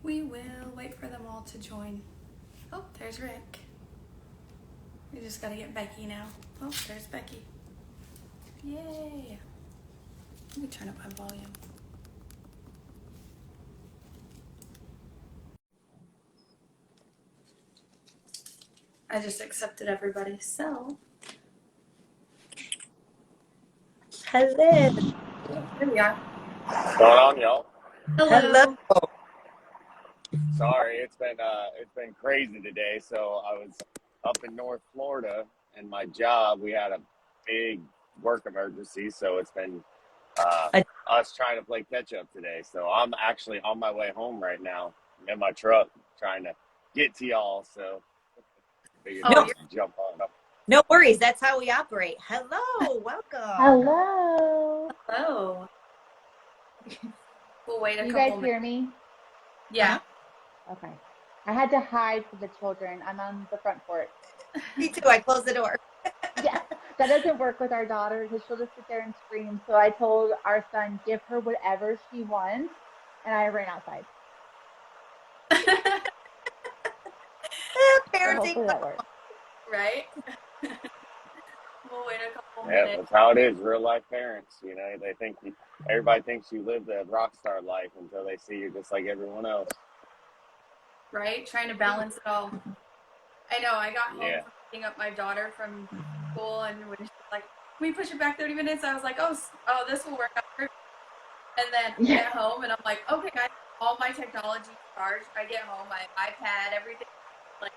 We will wait for them all to join. Oh, there's Rick. We just gotta get Becky now. Oh, there's Becky. Yay! Let me turn up my volume. I just accepted everybody, so. Hello. Here we are. What's going on, y'all? Hello. Hello. Sorry, it's been crazy today. So I was up in North Florida, and my job, we had a big work emergency. So it's been us trying to play catch up today. So I'm actually on my way home right now in my truck, trying to get to y'all. So figured Oh, I'd jump on. No worries. That's how we operate. Hello. Welcome. Hello. hello. We'll wait a You couple guys minutes. hear me? Yeah. Okay. I had to hide for the children. I'm on the front porch. Me too. I closed the door. Yeah, that doesn't work with our daughter because she'll just sit there and scream. So I told our son, give her whatever she wants, and I ran outside. So Parenting. hopefully that works. Right? We'll wait a couple Yeah, minutes. that's how it is. Real life parents, they think everybody thinks you live the rock star life until they see you just like everyone else. Right? Trying to balance it all. I know. I got home Yeah. from picking up my daughter from school, and when she's like, "Can we push it back 30 minutes?" I was like, "Oh, this will work out." And then I get home, and I'm like, "Okay, guys, all my technology charged." I get home, my iPad, everything, like,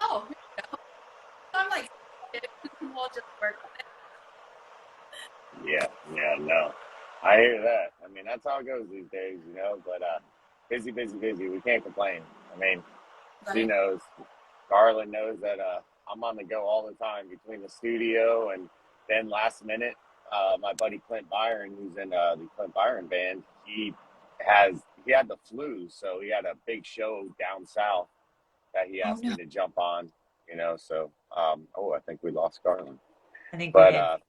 oh, here we go. So I'm like, we'll just work on it. Yeah, no. I hear that. I mean, that's how it goes these days, but busy, busy, busy. We can't complain. I mean, she Right? knows, Garland knows that I'm on the go all the time between the studio and then last minute, my buddy Clint Byron, who's in the Clint Byron band, he had the flu, so he had a big show down south that he asked me to jump on, so I think we lost Garland. I think we But did.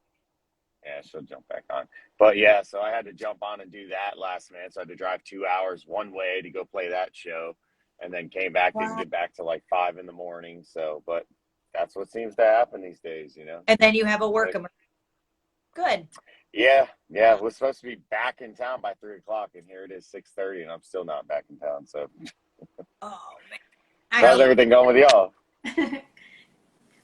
yeah, she'll jump back on. But yeah, so I had to jump on and do that last minute. So I had to drive 2 hours one way to go play that show, and then came back, didn't get back till like 5 a.m. So, but that's what seems to happen these days, And then you have a work But, emergency. Good. yeah, we're supposed to be back in town by 3 o'clock, and here it is 6:30, and I'm still not back in town. So, Oh man. how's everything going with y'all?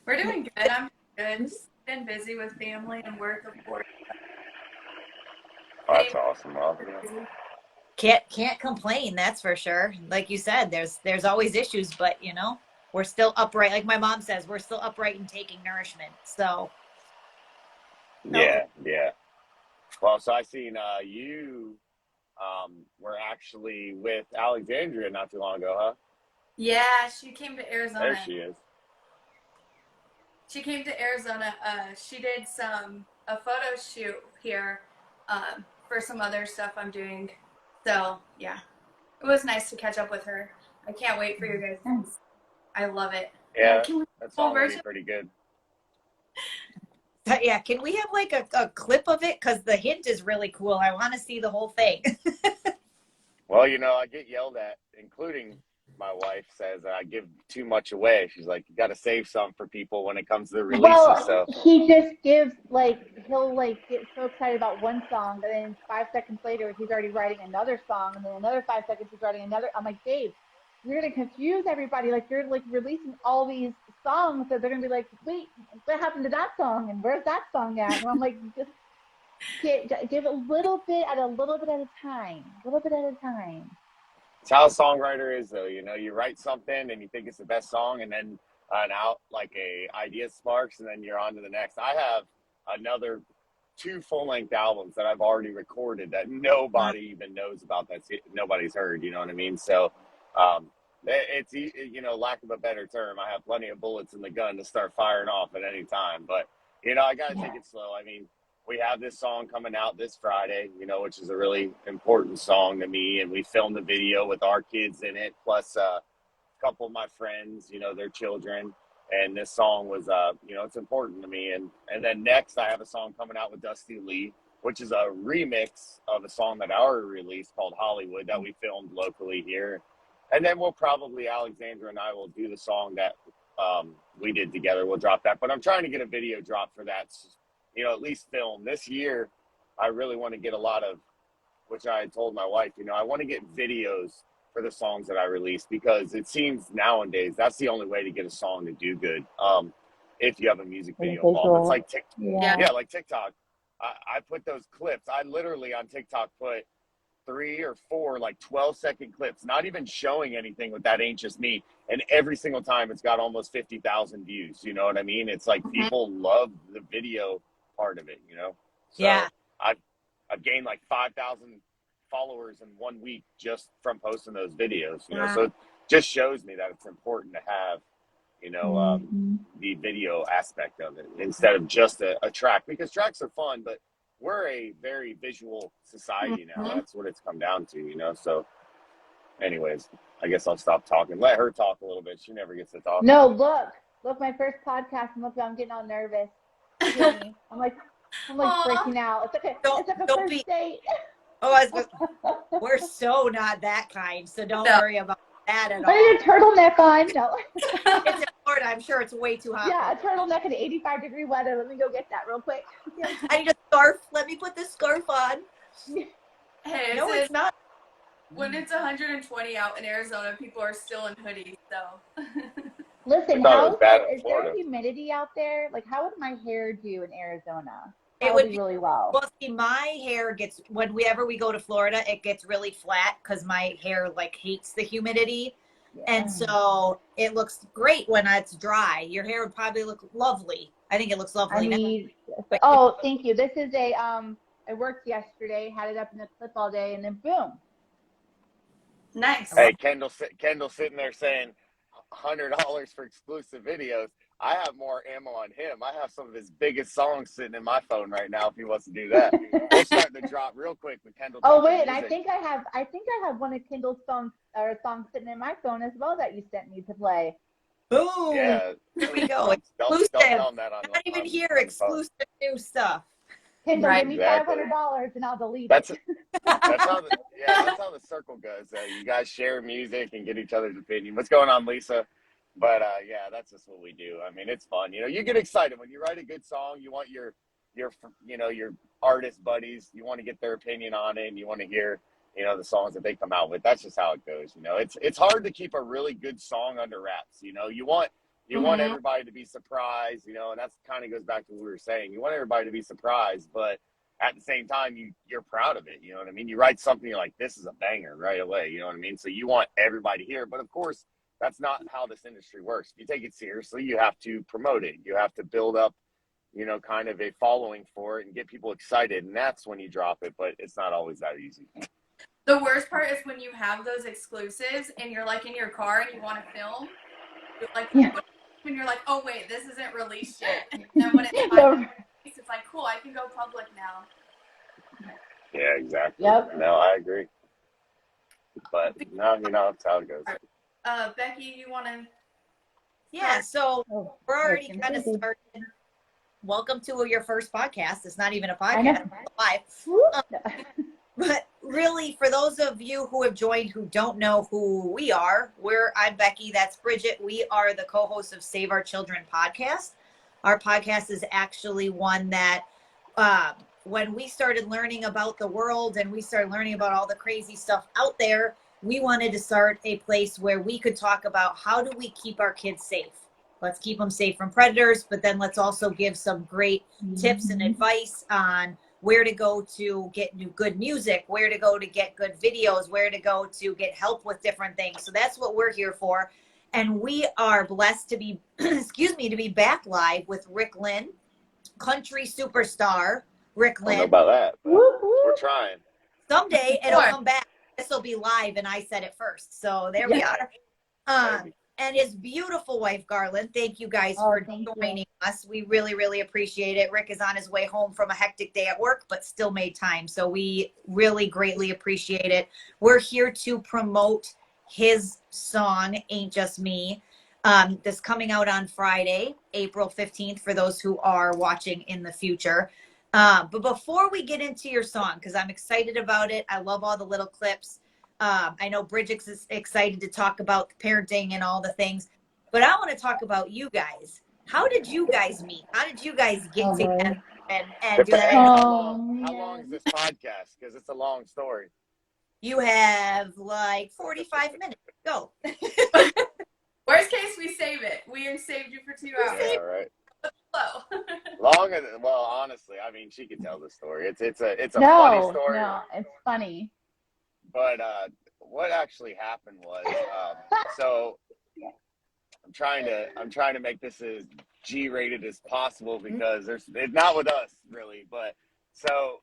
We're doing good. I'm good. Just been busy with family and work, of course. Oh, that's awesome. Well, Can't complain, that's for sure. Like you said, there's always issues, but we're still upright. Like my mom says, we're still upright and taking nourishment. So yeah. Well, so I seen you were actually with Alexandria not too long ago, huh? Yeah, she came to Arizona. There she is. She came to Arizona. She did a photo shoot here for some other stuff I'm doing. So yeah, it was nice to catch up with her. I can't wait for you guys. I love it. Yeah, can we that full song will be version? pretty good. yeah, can we have like a clip of it? Because the hint is really cool. I want to see the whole thing. Well, I get yelled at, including my wife says that I give too much away. She's like, you got to save some for people when it comes to the releases. Well, So he just gives he'll get so excited about one song, and then 5 seconds later he's already writing another song, and then another 5 seconds he's writing another. I'm like, Dave, you're gonna confuse everybody. Like you're releasing all these songs, so they're gonna be like, wait, what happened to that song, and where's that song at? And I'm like, just give a little bit at a time, a little bit at a time. it's how a songwriter is, though. You write something and you think it's the best song, and then a idea sparks, and then you're on to the next. I have another 2 full-length albums that I've already recorded that nobody even knows about, that nobody's heard. You know what I mean? So it's lack of a better term, I have plenty of bullets in the gun to start firing off at any time. But I gotta take it slow. I mean, we have this song coming out this Friday, which is a really important song to me. And we filmed the video with our kids in it, plus a couple of my friends, their children. And this song was, it's important to me. And then next, I have a song coming out with Dusty Lee, which is a remix of a song that I already released called Hollywood that we filmed locally here. And then we'll probably, Alexandra and I will do the song that we did together. We'll drop that. But I'm trying to get a video drop for that, you know, at least film. This year, I really want to get a lot of, which I had told my wife, you know, I want to get videos for the songs that I release, because it seems nowadays that's the only way to get a song to do good. If you have a music video involved. It's like TikTok. Yeah, like TikTok. I put those clips. I literally on TikTok put 3 or 4 like 12-second clips, not even showing anything with That Ain't Just Me. And every single time it's got almost 50,000 views. You know what I mean? It's like people love the video part of it, you know? So yeah. I've gained like 5,000 followers in 1 week just from posting those videos, you know? So it just shows me that it's important to have, you know, the video aspect of it instead of just a track, because tracks are fun, but we're a very visual society now. That's what it's come down to, you know? So anyways, I guess I'll stop talking. Let her talk a little bit. She never gets to talk. No, look, my first podcast, and look, I'm getting all nervous. I'm like freaking out. It's like a first date. We're so not that kind, so don't worry about that at all. I need a turtleneck on. No. It's in Florida. I'm sure it's way too hot. Yeah, a turtleneck in 85-degree weather. Let me go get that real quick. I need a scarf. Let me put this scarf on. Hey, no, it's not. When it's 120 out in Arizona, people are still in hoodies, so. Listen, is there humidity out there? Like, how would my hair do in Arizona? It would be really well. Well, see, my hair gets, whenever we go to Florida, it gets really flat because my hair like hates the humidity. Yeah. And so it looks great when it's dry. Your hair would probably look lovely. I think it looks lovely. Thank you. This is I worked yesterday, had it up in the clip all day, and then boom. Nice. Hey, Kendall sitting there saying $100 for exclusive videos. I have more ammo on him. I have some of his biggest songs sitting in my phone right now. If he wants to do that, we'll start the drop real quick with Kendall. Oh wait, I think I have one of Kendall's songs sitting in my phone as well that you sent me to play. Boom! Yeah, there we go. Exclusive. Don't tell him that not even here. Exclusive new stuff. Kendall, give me $500 and I'll delete it. That's how the circle goes. You guys share music and get each other's opinion. What's going on, Lisa? But yeah, that's just what we do. I mean, it's fun. You know, you get excited when you write a good song. You want your artist buddies. You want to get their opinion on it, and you want to hear, you know, the songs that they come out with. That's just how it goes. You know, it's hard to keep a really good song under wraps. You know, you want everybody to be surprised. You know, and that's kind of goes back to what we were saying. You want everybody to be surprised, but at the same time, you're proud of it. You know what I mean? You write something, you're like, this is a banger right away. You know what I mean? So you want everybody to hear it, but of course, that's not how this industry works. If you take it seriously, you have to promote it. You have to build up, you know, kind of a following for it and get people excited. And that's when you drop it, but it's not always that easy. The worst part is when you have those exclusives and you're like in your car and you want to film, when you're like, oh wait, this isn't released yet. And then when it's like, cool, I can go public now. Yeah, exactly. Yep. No, I agree. But no, you know, that's how it goes. Becky, you want to? Yeah, so we're already kind of started. Welcome to your first podcast. It's not even a podcast, it's live. But really, for those of you who have joined who don't know who we are, I'm Becky, that's Bridget. We are the co-hosts of Save Our Children podcast. Our podcast is actually one that when we started learning about the world and we started learning about all the crazy stuff out there, we wanted to start a place where we could talk about how do we keep our kids safe. Let's keep them safe from predators, but then let's also give some great tips and advice on where to go to get good music, where to go to get good videos, where to go to get help with different things. So that's what we're here for. And we are blessed to be, to be back live with Rick Lynn, country superstar Rick Lynn. I don't know about that, but we're trying. Someday it'll come back. This will be live, and I said it first. So there we are. And his beautiful wife, Garland. Thank you guys for joining us. We really, really appreciate it. Rick is on his way home from a hectic day at work, but still made time. So we really greatly appreciate it. We're here to promote his song, Ain't Just Me. This coming out on Friday, April 15th, for those who are watching in the future. But before we get into your song, because I'm excited about it, I love all the little clips. I know Bridget is excited to talk about the parenting and all the things, but I want to talk about you guys. How did you guys meet? How did you guys get together and do that? Hey, how long is this podcast? Because it's a long story. You have like 45 minutes. Go. Worst case, we save it. We saved you for 2 hours. Yeah, right. Slow. Well, honestly, I mean, she could tell the story. It's a funny story. No, it's funny. But what actually happened was, so I'm trying to make this as G-rated as possible because it's not with us really. But so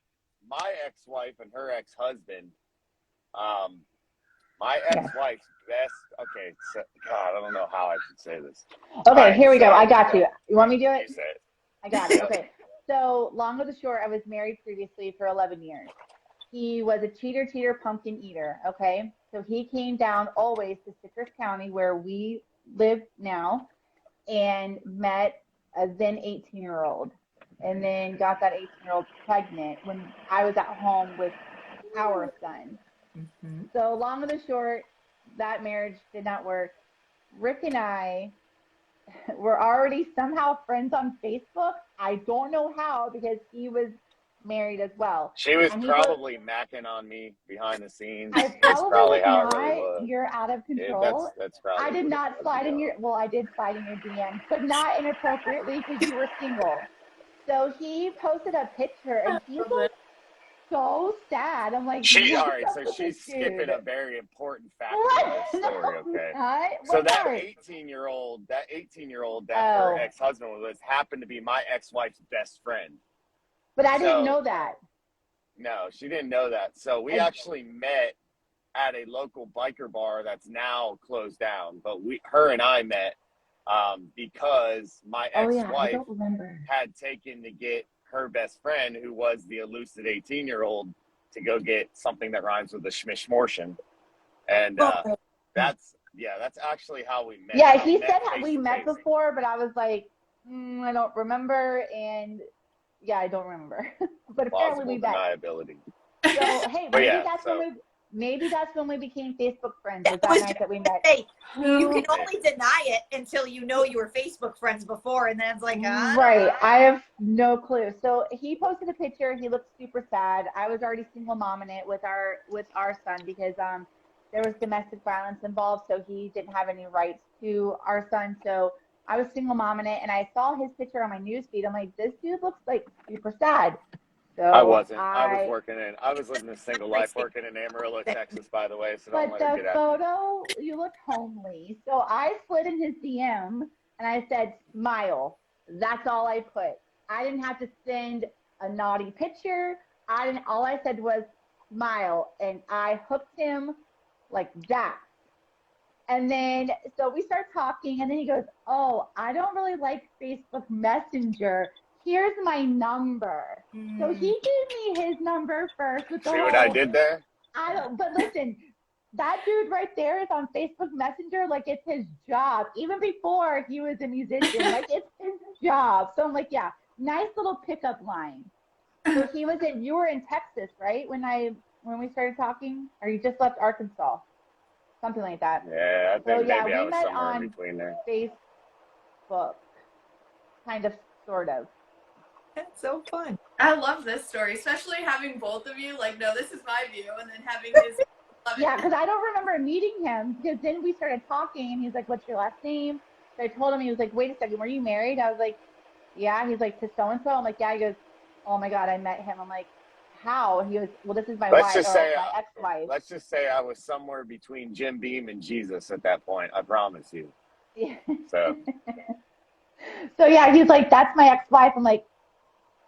my ex-wife and her ex-husband, my ex-wife's best. Okay, so God, I don't know how I should say this. Okay, Right, here we go. so- I got you. You want me to do it? You say it. I got it. Okay. So long or the short, I was married previously for 11 years. He was a cheater, pumpkin eater. Okay. So he came down always to Citrus County where we live now and met a then 18-year-old and then got that 18-year-old pregnant when I was at home with our son. Mm-hmm. So long or the short, that marriage did not work. Rick and I were already somehow friends on Facebook. I don't know how because he was married as well. She was And he probably macking on me behind the scenes. I That's probably was how not. it really was. You're out of Yeah, control. that's probably. I did what not it was, slide in you know. your. Well, I did slide in your DMs, but not inappropriately because you were single. So he posted a picture, and he's like so sad. I'm like, All right, so she's skipping a very important factor in this story. Okay, so that 18-year-old that her ex-husband was happened to be my ex-wife's best friend. But I didn't know that. No, she didn't know that. So we actually met at a local biker bar that's now closed down. But her and I met because my ex-wife had taken to get her best friend, who was the elusive 18-year-old, to go get something that rhymes with a schmishmortion. And that's actually how we met. Yeah, he said we met before, but I was like, I don't remember. And yeah, I don't remember. But apparently we met. Deniability. So hey, maybe that's when we became Facebook friends. Was that night that we met? Hey, you can only deny it until you know you were Facebook friends before, and then it's like, right. I have no clue. So he posted a picture. He looked super sad. I was already single momming it with our son because there was domestic violence involved, so he didn't have any rights to our son. So I was single momming it, and I saw his picture on my newsfeed. I'm like, this dude looks like super sad. So I wasn't. I was living a single life working in Amarillo, Texas, by the way. So don't but let her the get photo, you look homely. So I slid in his DM and I said, smile. That's all I put. I didn't have to send a naughty picture. All I said was smile, and I hooked him like that. And then, so we start talking, and then he goes, oh, I don't really like Facebook Messenger. Here's my number. So he gave me his number first. With See what I did there? But listen, that dude right there is on Facebook Messenger like it's his job. Even before he was a musician, like it's his job. So I'm like, yeah, nice little pickup line. So you were in Texas, right? When we started talking, or you just left Arkansas? Something like that. Yeah, I think maybe I we was met somewhere on in between there. Facebook, kind of, sort of. That's so fun. I love this story, especially having both of you like, no, this is my view, and then having his. Yeah, because I don't remember meeting him, because then we started talking, and he's like, what's your last name? So I told him, he was like, wait a second, were you married? I was like, yeah. He's like, to so-and-so? I'm like, yeah. He goes, oh my God, I met him. I'm like, how? He goes, well, this is my wife, my ex-wife. Let's just say I was somewhere between Jim Beam and Jesus at that point. I promise you. Yeah. So. So yeah, he's like, that's my ex-wife. I'm like,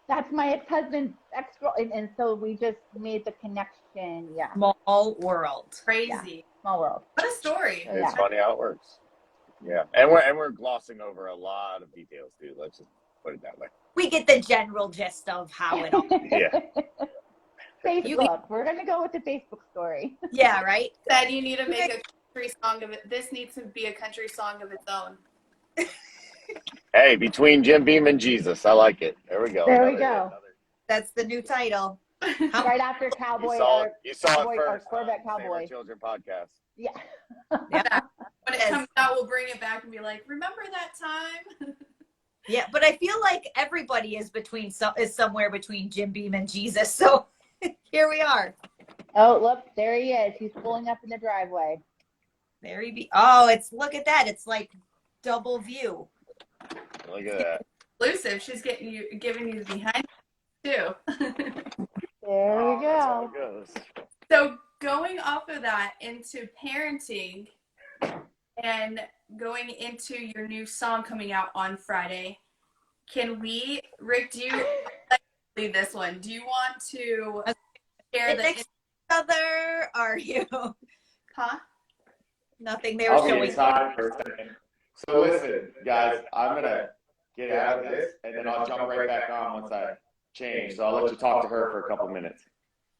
that's my ex-husband's ex-girl. And so we just made the connection. Yeah. Small world. Crazy. Yeah. Small world. What a story. It's funny how it works. Yeah. And we're glossing over a lot of details, dude. Let's just put it that way. We get the general gist of how it all. Yeah. Facebook. We're going to go with the Facebook story. Yeah, right? Said you need to make a country song of it. This needs to be a country song of its own. Hey, between Jim Beam and Jesus. I like it. There we go. There we go. That's the new title. Right after Cowboy You saw Cowboy it first. or Corvette Cowboy. Favorite Children podcast. Yeah. Yeah. When it comes out, we'll bring it back and be like, remember that time? Yeah, but I feel like everybody is somewhere between Jim Beam and Jesus. So here we are. Oh, look, there he is. He's pulling up in the driveway. There he be. Oh, look at that. It's like double view. Look at that. Exclusive. She's giving you the behind too. There we That's how go. it goes. So going off of that into parenting and going into your new song coming out on Friday, Rick, do you leave this one? Do you want to share Next other? Are you? Huh? Nothing. They were I'll be showing. inside for a second. So listen, guys, I'm gonna get out of this, and then I'll jump right back on once I change. So I'll let you talk to her for a couple minutes.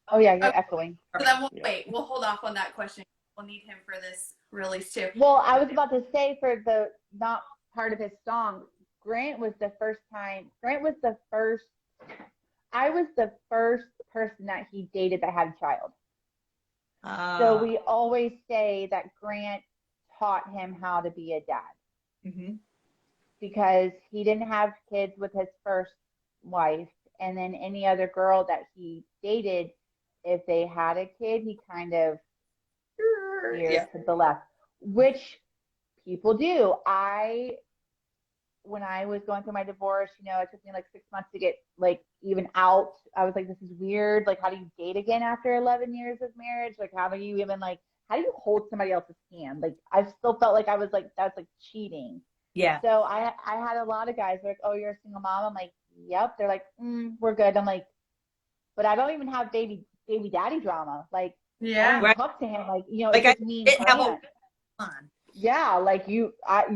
Oh yeah, you're echoing. So then we'll hold off on that question. We'll need him for this release too. Well, I was about to say for the not part of his song, I was the first person that he dated that had a child. So we always say that Grant taught him how to be a dad. Mm-hmm. Because he didn't have kids with his first wife, and then any other girl that he dated, if they had a kid, he kind of veered to the left, which people do. When I was going through my divorce, it took me like 6 months to get like even out. I was like, this is weird. Like, how do you date again after 11 years of marriage? Like, how do you hold somebody else's hand? Like, I still felt like I was like, that's like cheating. Yeah. So I had a lot of guys like, oh, you're a single mom. I'm like, yep. They're like, we're good. I'm like, but I don't even have baby daddy drama. Like, I don't talk to him. Like, like it's just me and Grant. On. Yeah, like you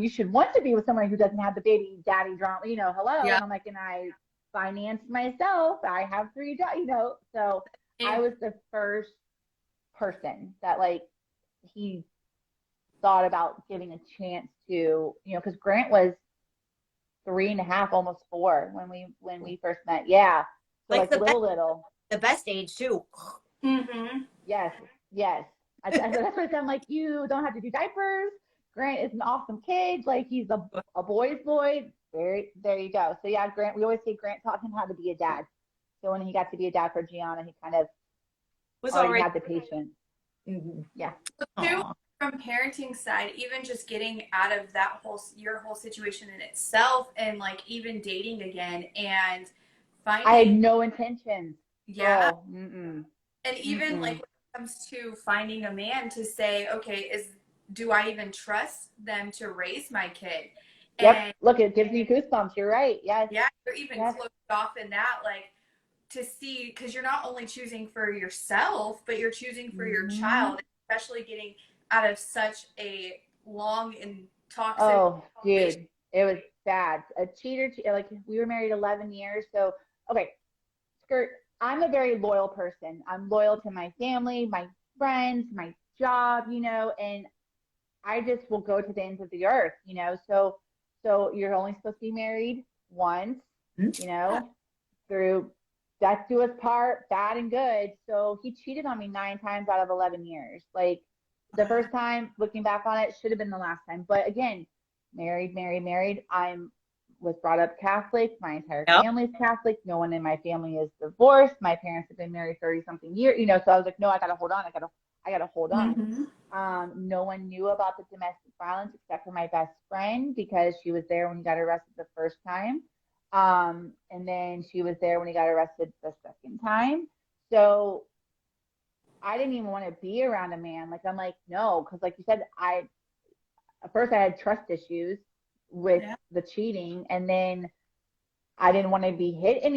should want to be with someone who doesn't have the baby daddy drama. Hello. Yeah. And I'm like, and I finance myself. I have 3 jobs. So I was the first person that like he thought about giving a chance to, because Grant was 3.5, almost 4 when we first met. Yeah. So like little. The best age too. Mm-hmm. Yes. That's why I'm like, you don't have to do diapers. Grant is an awesome kid. Like, he's a boy's boy. There you go. So yeah, Grant, we always say Grant taught him how to be a dad. So when he got to be a dad for Gianna, he kind of was already had the patience. Mm-hmm. Yeah. So from parenting side, even just getting out of your whole situation in itself, and like even dating again and finding. I had no intentions. Yeah. Oh, mm-mm. And even like when it comes to finding a man to say, okay, do I even trust them to raise my kid? Yep. And look, it gives me goosebumps. You're right. Yes. Yeah, you're even closed off in that, like, to see, because you're not only choosing for yourself, but you're choosing for your child, especially getting out of such a long and toxic. Oh, dude, it was bad. A cheater, like, we were married 11 years. So, okay, skirt. I'm a very loyal person. I'm loyal to my family, my friends, my job, and I just will go to the ends of the earth, So you're only supposed to be married once, through death do us part, bad and good. So he cheated on me 9 times out of 11 years. Like, the first time, looking back on it, should have been the last time. But again, married. Was brought up Catholic. My entire family is Catholic. No one in my family is divorced. My parents have been married 30-something years, So I was like, no, I got to hold on. I got to hold on. Mm-hmm. No one knew about the domestic violence except for my best friend, because she was there when he got arrested the first time. And then she was there when he got arrested the second time. So I didn't even want to be around a man. Like, I'm like, no, because like you said, at first I had trust issues with the cheating, and then I didn't want to be hit I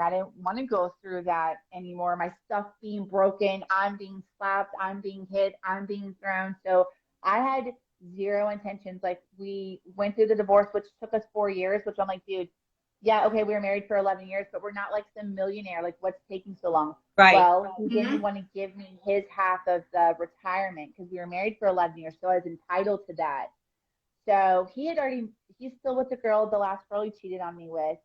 didn't want to go through that anymore. My stuff being broken, I'm being slapped, I'm being hit, I'm being thrown. So I had zero intentions. Like, we went through the divorce, which took us 4 years, which I'm like, dude, yeah, okay, we were married for 11 years, but we're not like some millionaire. Like, what's taking so long? Right. Well, he didn't want to give me his half of the retirement because we were married for 11 years. So I was entitled to that. So he's still with the last girl he cheated on me with.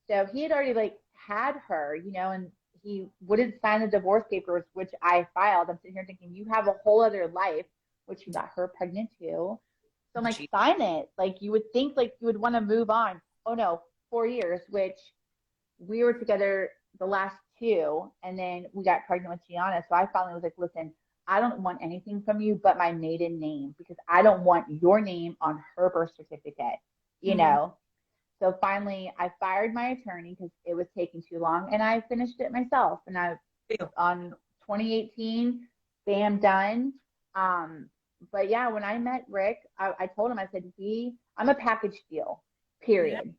So he had already like had her, you know, and he wouldn't sign the divorce papers, which I filed. I'm sitting here thinking, you have a whole other life, which you got her pregnant too. So I'm like, sign it. Like you would think like you would want to move on. Oh no, 4 years, which we were together the last two, and then we got pregnant with Gianna. So I finally was like, listen, I don't want anything from you but my maiden name because I don't want your name on her birth certificate, you know? So finally, I fired my attorney because it was taking too long, and I finished it myself. And I, on 2018, bam, done. But yeah, when I met Rick, I told him, I said, I'm a package deal, period. Yeah.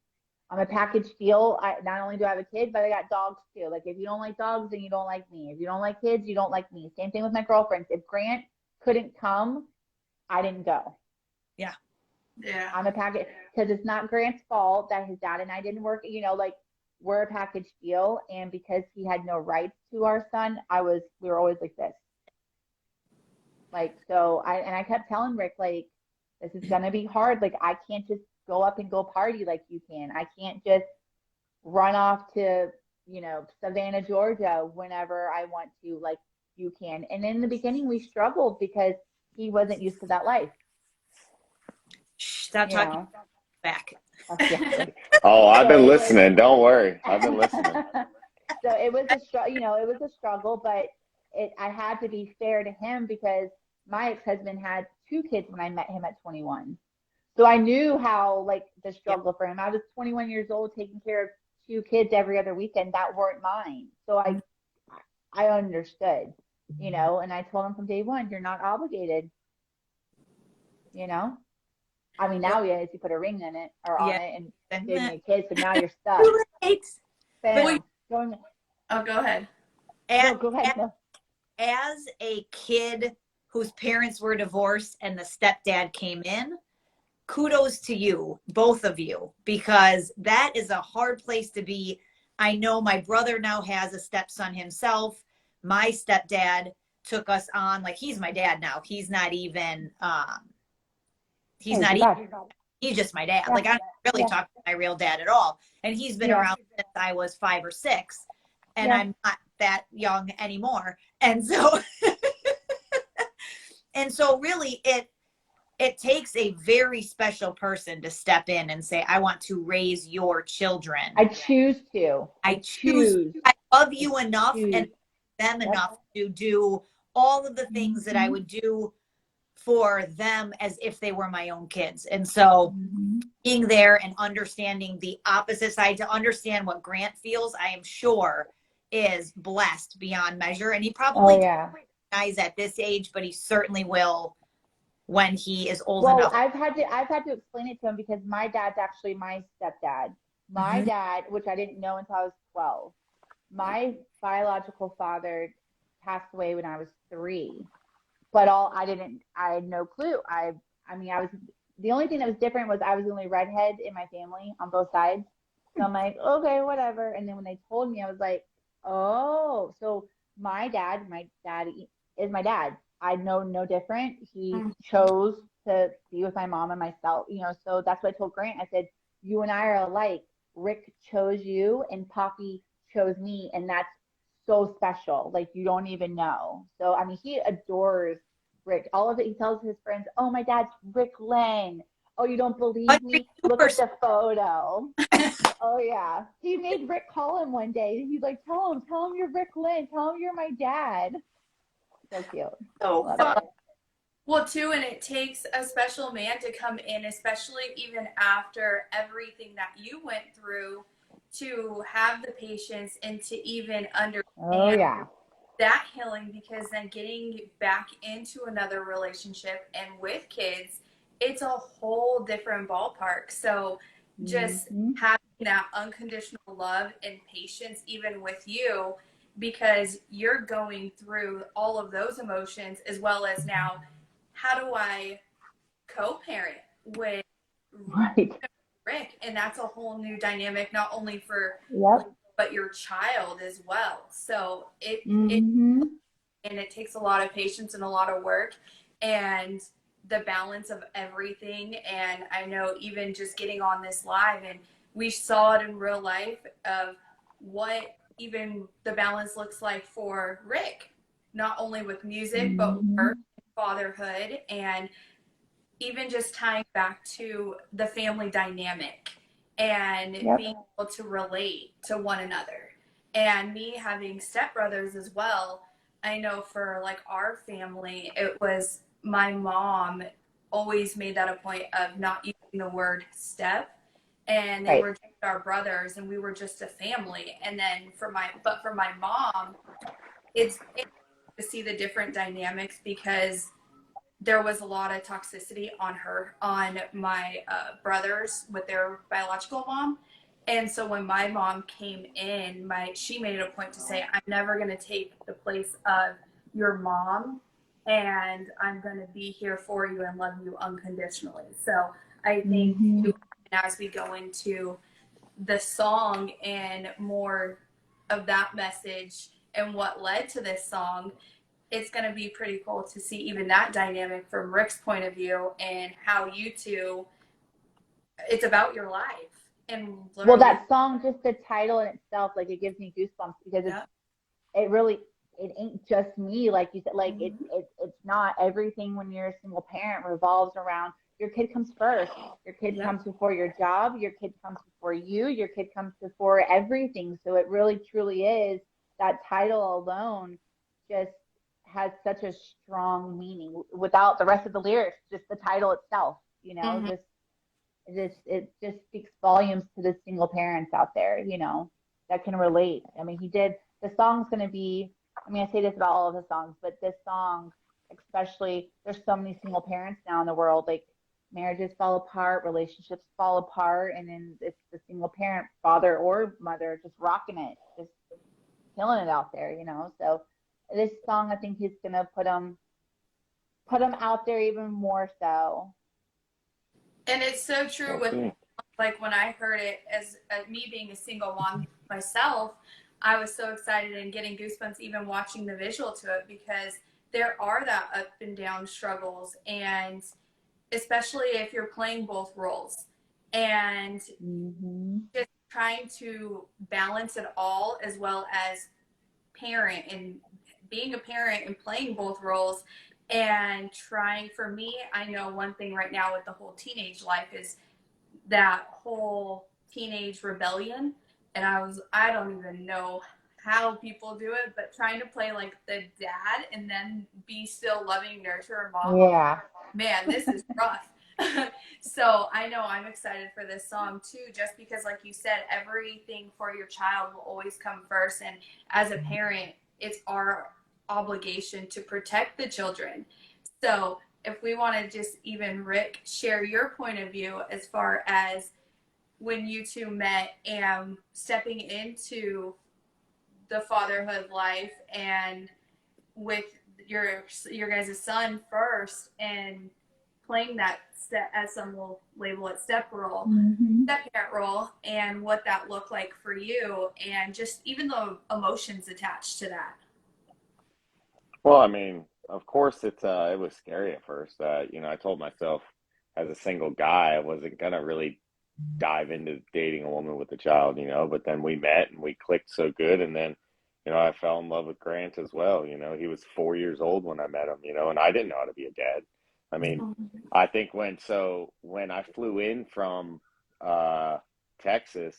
I'm a package deal. I not only do I have a kid, but I got dogs too. Like if you don't like dogs, then you don't like me. If you don't like kids, you don't like me. Same thing with my girlfriends. If Grant couldn't come, I didn't go. Yeah. Yeah. I'm a package because it's not Grant's fault that his dad and I didn't work. You know, like we're a package deal, and because he had no rights to our son, we were always like this. Like so, I kept telling Rick like, this is gonna be hard. Like I can't just go up and go party like you can. I can't just run off to, you know, Savannah, Georgia whenever I want to like you can. And in the beginning we struggled because he wasn't used to that life. Stop talking back. Oh, I've been listening. Don't worry. I've been listening. So it was it was a struggle, but I had to be fair to him because my ex-husband had 2 kids when I met him at 21. So I knew how like the struggle for him. I was 21 years old taking care of 2 kids every other weekend that weren't mine. So I understood, you know, and I told him from day one, you're not obligated, you know. I mean, now he put a ring in it or on it and gave me a kid, so now you're stuck. Right. Go ahead. Go ahead. No. As a kid whose parents were divorced and the stepdad came in, kudos to you, both of you, because that is a hard place to be. I know my brother now has a stepson himself. My stepdad took us on, like he's my dad now. He's not even, he's just my dad. Yeah. Like I don't really talk to my real dad at all. And he's been around since I was 5 or 6, and I'm not that young anymore. And so, and so really it takes a very special person to step in and say, I want to raise your children. I choose to. I love you enough and them enough to do all of the things that I would do for them as if they were my own kids. And so being there and understanding the opposite side, to understand what Grant feels, I am sure is blessed beyond measure. And he probably recognize at this age, but he certainly will when he is old enough. I've had to explain it to him because my dad's actually my stepdad. My dad, which I didn't know until I was 12. My biological father passed away when I was 3. But I had no clue. I mean, the only thing that was different was I was the only redhead in my family on both sides. So I'm like, okay, whatever. And then when they told me, I was like, oh, so my dad is my dad. I know no different. He chose to be with my mom and myself, you know, so that's what I told Grant. I said, you and I are alike. Rick chose you and Poppy chose me. And that's so special. Like you don't even know. So, I mean, he adores Rick. All of it. He tells his friends, oh, my dad's Rick Lang. Oh, you don't believe me? Look at the photo. Oh yeah. He made Rick call him one day. He's like, tell him you're Rick Lang. Tell him you're my dad. So cute. So well, too, and it takes a special man to come in, especially even after everything that you went through, to have the patience and to even understand that healing, because then getting back into another relationship and with kids, it's a whole different ballpark. So just having that unconditional love and patience even with you, because you're going through all of those emotions, as well as now, how do I co-parent with Rick? And that's a whole new dynamic, not only for but your child as well. So and it takes a lot of patience and a lot of work and the balance of everything. And I know even just getting on this live and we saw it in real life of what even the balance looks like for Rick, not only with music, but work, fatherhood, and even just tying back to the family dynamic and being able to relate to one another. And me having stepbrothers as well, I know for like our family, it was my mom always made that a point of not using the word step. And they were just our brothers and we were just a family. And then for my mom, it's to see the different dynamics because there was a lot of toxicity on my brothers with their biological mom. And so when my mom came in, she made it a point to say, I'm never going to take the place of your mom, and I'm going to be here for you and love you unconditionally. So I think as we go into the song and more of that message and what led to this song, it's going to be pretty cool to see even that dynamic from Rick's point of view and how you two, it's about your life. And well, that song, just the title in itself, like it gives me goosebumps because it really, it ain't just me. Like you said, like it's not everything when you're a single parent revolves around your kid comes first. Your kid comes before your job. Your kid comes before you. Your kid comes before everything. So it really, truly is that title alone just has such a strong meaning without the rest of the lyrics, just the title itself, you know, it just speaks volumes to the single parents out there, you know, that can relate. I mean, the song's going to be, I mean, I say this about all of the songs, but this song, especially, there's so many single parents now in the world, like marriages fall apart, relationships fall apart, and then it's the single parent, father or mother, just rocking it, just killing it out there, you know. So this song, I think he's gonna put them out there even more so. And it's so true with like when I heard it as me being a single mom myself, I was so excited and getting goosebumps even watching the visual to it because there are that up and down struggles, and especially if you're playing both roles and just trying to balance it all as well as parent and being a parent and playing both roles and trying. For me, I know one thing right now with the whole teenage life is that whole teenage rebellion, and I don't even know how people do it, but trying to play like the dad and then be still loving nurturer mom, man, this is rough. So I know I'm excited for this song too, just because like you said, everything for your child will always come first, and as a parent it's our obligation to protect the children. So if we want to just even, Rick, share your point of view as far as when you two met and stepping into the fatherhood life and with your guys' son first and playing that step, as some will label it, step parent role, and what that looked like for you and just even the emotions attached to that. Well, I mean, of course it was scary at first. You know, I told myself as a single guy I wasn't gonna really dive into dating a woman with a child, you know, but then we met and we clicked so good, and then, you know, I fell in love with Grant as well. You know, he was 4 years old when I met him, you know, and I didn't know how to be a dad. I mean, I think when I flew in from Texas,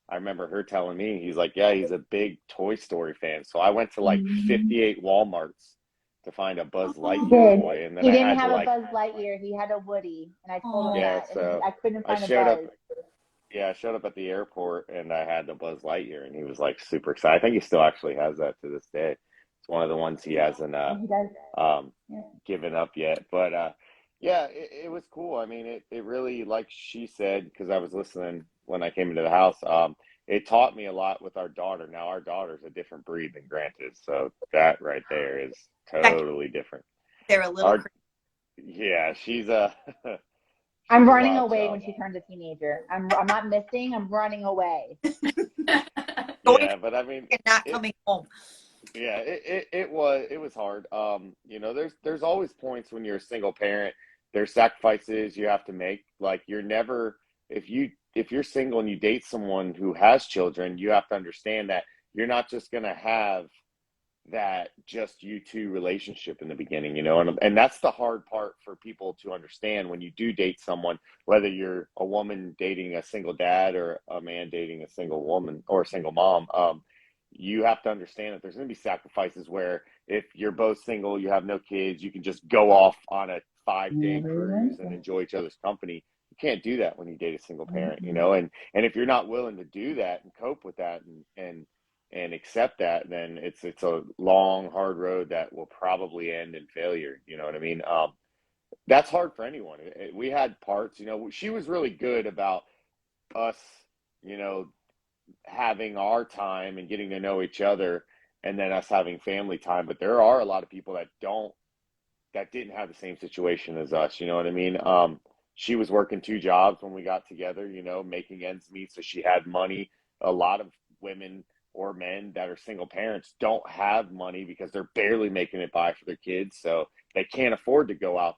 I remember her telling me, he's like, yeah, he's a big Toy Story fan. So I went to like 58 Walmarts to find a Buzz Lightyear toy, and then he I didn't had have to a like, Buzz Lightyear. He had a Woody, and I told him yeah, that, and so I couldn't I find a showed up, Buzz. yeah, I showed up at the airport and I had the Buzz Lightyear, and he was like super excited. I think he still actually has that to this day. It's one of the ones he hasn't He does. um Yeah. given up yet. But yeah, it was cool. I mean, it really, like she said, because I was listening when I came into the house, it taught me a lot with our daughter. Now our daughter's a different breed than Grant is, so that right there is totally different. They're a little Our Yeah, she's a she's I'm a running wild away child. when she turns a teenager. I'm not missing. I'm running away. going Yeah, but I mean, and not it coming home. yeah, it was hard. You know, there's always points when you're a single parent. There's sacrifices you have to make. Like you're never, if you if you're single and you date someone who has children, you have to understand that you're not just going to have that just you two relationship in the beginning, and that's the hard part for people to understand when you do date someone, whether you're a woman dating a single dad or a man dating a single woman or a single mom. You have to understand that there's going to be sacrifices where if you're both single, you have no kids, you can just go off on a 5-day cruise and enjoy each other's company. You can't do that when you date a single parent, and if you're not willing to do that and cope with that and accept that, then it's a long, hard road that will probably end in failure. You know what I mean? That's hard for anyone. We had parts, she was really good about us, having our time and getting to know each other, and then us having family time. But there are a lot of people that didn't have the same situation as us. You know what I mean? She was working 2 jobs when we got together, making ends meet. So she had money. A lot of women or men that are single parents don't have money because they're barely making it by for their kids. So they can't afford to go out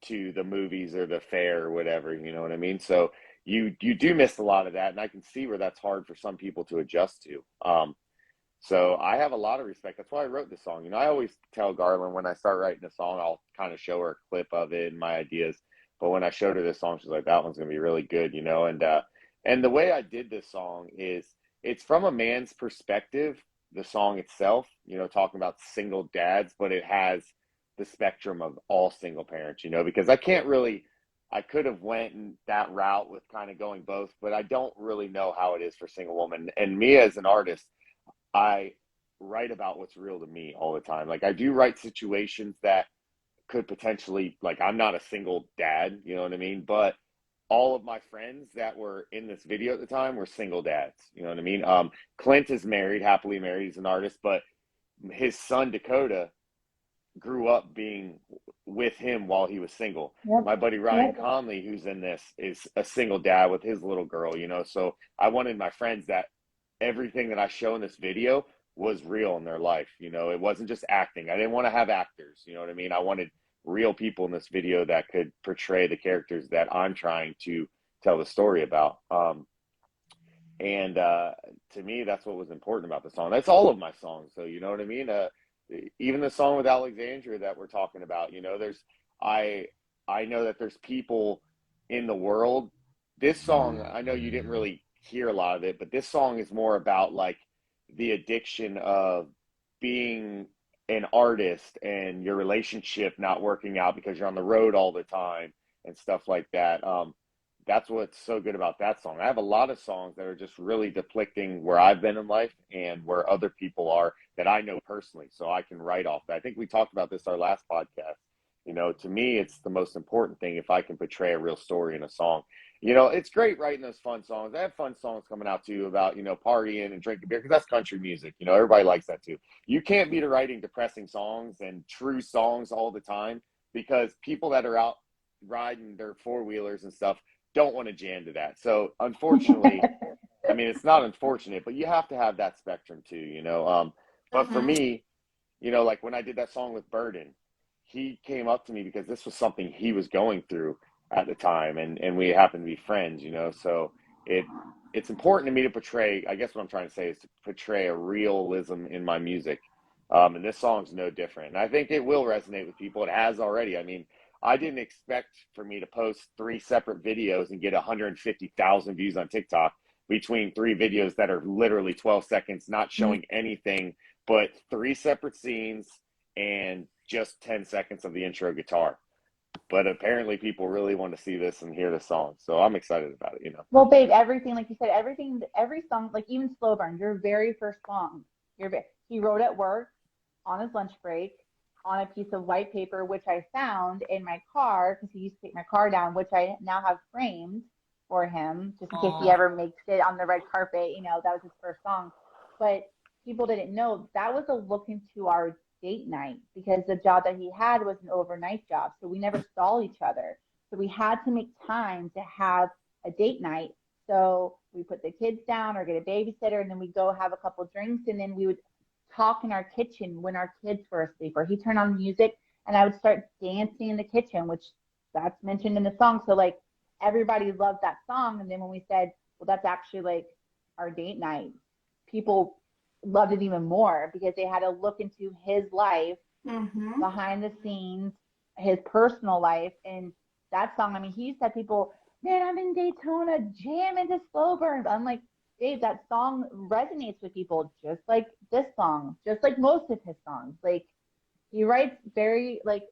to the movies or the fair or whatever, you know what I mean? So you do miss a lot of that. And I can see where that's hard for some people to adjust to. So I have a lot of respect. That's why I wrote this song. I always tell Garland when I start writing a song, I'll kind of show her a clip of it and my ideas. But when I showed her this song, she's like, that one's going to be really good, and the way I did this song is it's from a man's perspective, the song itself, talking about single dads, but it has the spectrum of all single parents, because I could have went in that route with kind of going both, but I don't really know how it is for single women. And me as an artist, I write about what's real to me all the time. Like I do write situations that could potentially, like I'm not a single dad, you know what I mean? But all of my friends that were in this video at the time were single dads. You know what I mean? Clint is married, happily married. He's an artist, but his son, Dakota, grew up being with him while he was single. Yep. My buddy Ryan Conley, who's in this, is a single dad with his little girl, So I wanted my friends that everything that I show in this video was real in their life. It wasn't just acting. I didn't want to have actors. You know what I mean? I wanted real people in this video that could portray the characters that I'm trying to tell the story about. And to me, that's what was important about the song. That's all of my songs. So, you know what I mean? Even the song with Alexandria that we're talking about, I know that there's people in the world. This song, I know you didn't really hear a lot of it, but this song is more about like the addiction of being an artist and your relationship not working out because you're on the road all the time and stuff like that. That's what's so good about that song. I have a lot of songs that are just really depicting where I've been in life and where other people are that I know personally, so I can write off that. I think we talked about this our last podcast. To me, it's the most important thing if I can portray a real story in a song. It's great writing those fun songs. I have fun songs coming out too about, partying and drinking beer because that's country music. Everybody likes that too. You can't be writing depressing songs and true songs all the time because people that are out riding their four-wheelers and stuff don't want to jam to that. So unfortunately, I mean, it's not unfortunate, but you have to have that spectrum too, but for me, like when I did that song with Burden, he came up to me because this was something he was going through at the time. And we happened to be friends, so it's important to me to portray, I guess what I'm trying to say is to portray a realism in my music. And this song's no different. And I think it will resonate with people. It has already. I mean, I didn't expect for me to post 3 separate videos and get 150,000 views on TikTok between 3 videos that are literally 12 seconds, not showing anything but 3 separate scenes and just 10 seconds of the intro guitar. But apparently people really want to see this and hear the song. So I'm excited about it, Well, babe, everything, like you said, every song, like even Slow Burn, your very first song, he wrote at work on his lunch break on a piece of white paper, which I found in my car because he used to take my car down, which I now have framed for him just in case he ever makes it on the red carpet. That was his first song. But people didn't know that was a look into our date night because the job that he had was an overnight job. So we never saw each other. So we had to make time to have a date night. So we put the kids down or get a babysitter, and then we go have a couple drinks, and then we would talk in our kitchen when our kids were asleep, or he turned on music and I would start dancing in the kitchen, which that's mentioned in the song. So like everybody loved that song. And then when we said, well, that's actually like our date night, people loved it even more because they had to look into his life behind the scenes, his personal life. And that song, I mean, he said people, man, I'm in Daytona jamming to slow burns. I'm like, Dave, that song resonates with people just like this song, just like most of his songs. Like he writes very like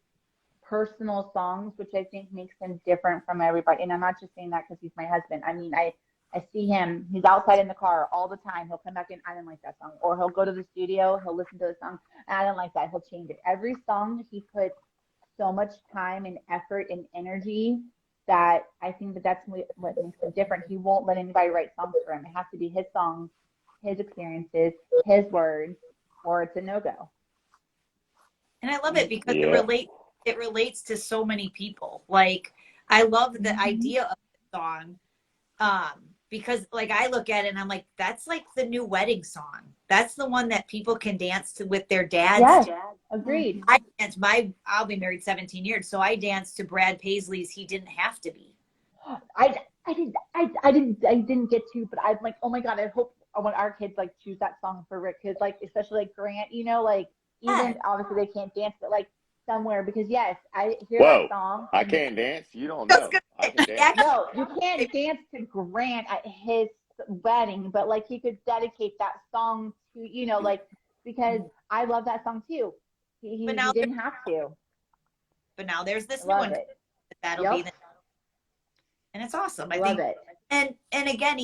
personal songs, which I think makes him different from everybody. And I'm not just saying that because he's my husband. I mean, I see him, he's outside in the car all the time. He'll come back in, I didn't like that song. Or he'll go to the studio, he'll listen to the song, and I didn't like that. He'll change it. Every song he puts so much time and effort and energy that I think that that's what makes him different. He won't let anybody write songs for him. It has to be his songs, his experiences, his words, or it's a no-go. And I love it because it relates to so many people. Like I love the idea of the song. Because like I look at it and I'm like, that's like the new wedding song. That's the one that people can dance to with their dads. Yes, agreed. I'll be married 17 years, so I danced to Brad Paisley's "He Didn't Have to Be." I didn't get to, but I'm like, oh my God, I hope when our kids like choose that song for Rick, because like especially like Grant, you know, like even obviously they can't dance, but like somewhere, because yes, I hear that song. I can't dance. You don't know. I can dance. No, you can't dance to Grant at his wedding, but like he could dedicate that song to, you know, like because I love that song too. He didn't have to. But now there's this new one that'll be the, and it's awesome. I love it. And again,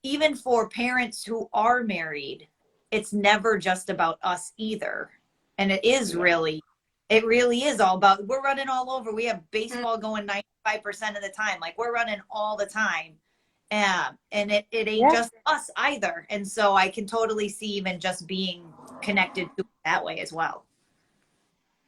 even for parents who are married, it's never just about us either. And it really is all about, we're running all over. We have baseball going 95% of the time. Like we're running all the time. And it ain't just us either. And so I can totally see even just being connected to it that way as well.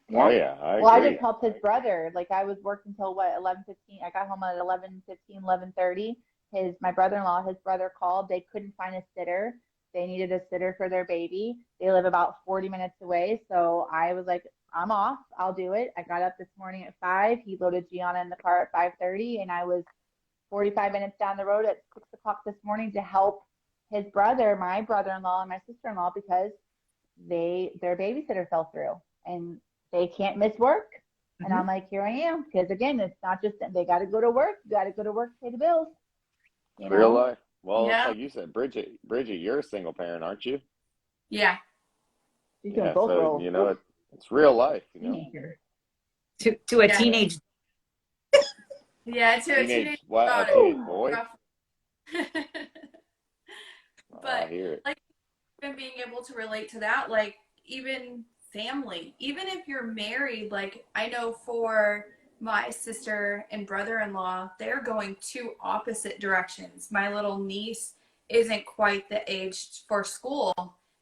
Yeah. Oh yeah. I just helped his brother. Like I was working till 11:15. I got home at 11:15, 11:30. My brother-in-law, his brother called. They couldn't find a sitter. They needed a sitter for their baby. They live about 40 minutes away. So I was like, I'm off. I'll do it. I got up this morning at 5. He loaded Gianna in the car at 5:30, and I was 45 minutes down the road at 6 o'clock this morning to help his brother, my brother-in-law, and my sister-in-law because their babysitter fell through and they can't miss work. And I'm like, here I am. Because again, it's not just they got to go to work. You got to go to work to pay the bills. You know? Real life. Well, it's like you said, Bridget, you're a single parent, aren't you? Yeah. She's doing both roles. You know, it's real life, you know. To a teenage. Yeah, to a teenage daughter. A teenage boy. But I hear it. like even being able to relate to that, like even family, even if you're married, like I know for my sister and brother-in-law, they're going two opposite directions. My little niece isn't quite the age for school,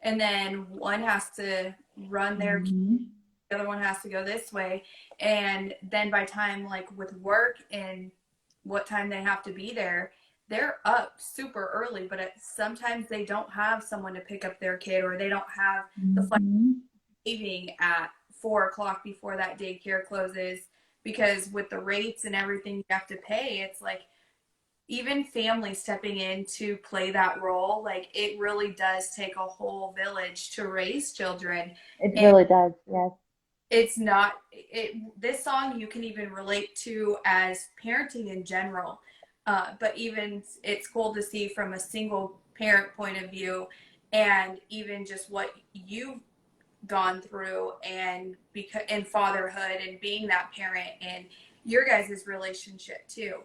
and then one has to run their the other one has to go this way, and then by time like with work and what time they have to be there, they're up super early, but sometimes they don't have someone to pick up their kid, or they don't have the flexibility leaving at 4 o'clock before that daycare closes, because with the rates and everything you have to pay, it's like even family stepping in to play that role, like it really does take a whole village to raise children. It really does, yes. It's not this song you can even relate to as parenting in general, but even it's cool to see from a single parent point of view, and even just what you've gone through and fatherhood and being that parent and your guys' relationship too,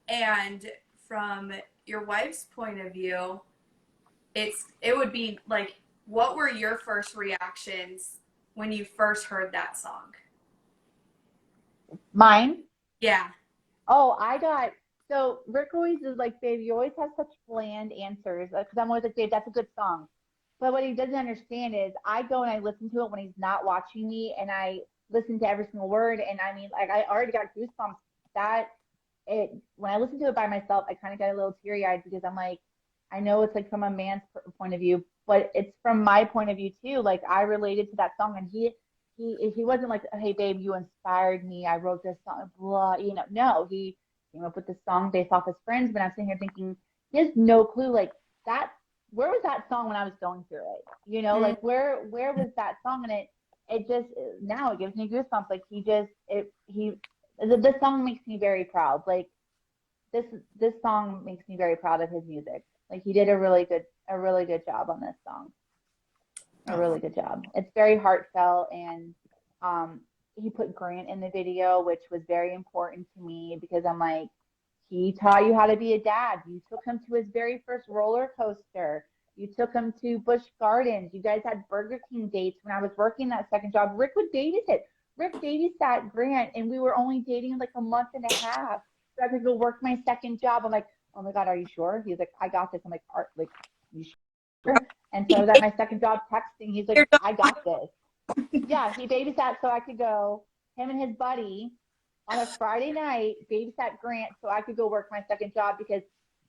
and from your wife's point of view, it would be like, what were your first reactions when you first heard that song? Mine? Yeah. Oh, so Rick always is like, babe, you always have such bland answers. Because I'm always like, babe, that's a good song. But what he doesn't understand is I go and I listen to it when he's not watching me, and I listen to every single word. And I mean, like I already got goosebumps. When I listen to it by myself, I kind of got a little teary-eyed because I'm like, I know it's like from a man's point of view, but it's from my point of view too. Like I related to that song, and he wasn't like, hey babe, you inspired me. I wrote this song, blah, you know. No, he came up with this song based off his friends. But I'm sitting here thinking, he has no clue. Like that, where was that song when I was going through it? You know, like where was that song? And it just now it gives me goosebumps. Like this song makes me very proud. Like this song makes me very proud of his music. Like he did a really good job on this song. A really good job. It's very heartfelt, and he put Grant in the video, which was very important to me because I'm like, he taught you how to be a dad. You took him to his very first roller coaster. You took him to Busch Gardens. You guys had Burger King dates when I was working that second job. Rick would babysit. Rick babysat Grant, and we were only dating like a month and a half. So I could go work my second job. I'm like, oh my God, are you sure? He's like, I got this. I'm like, Art, like, you sure? And so I was at my second job texting. He's like, I got this. Yeah, he babysat so I could go, him and his buddy, on a Friday night, babysat Grant so I could go work my second job because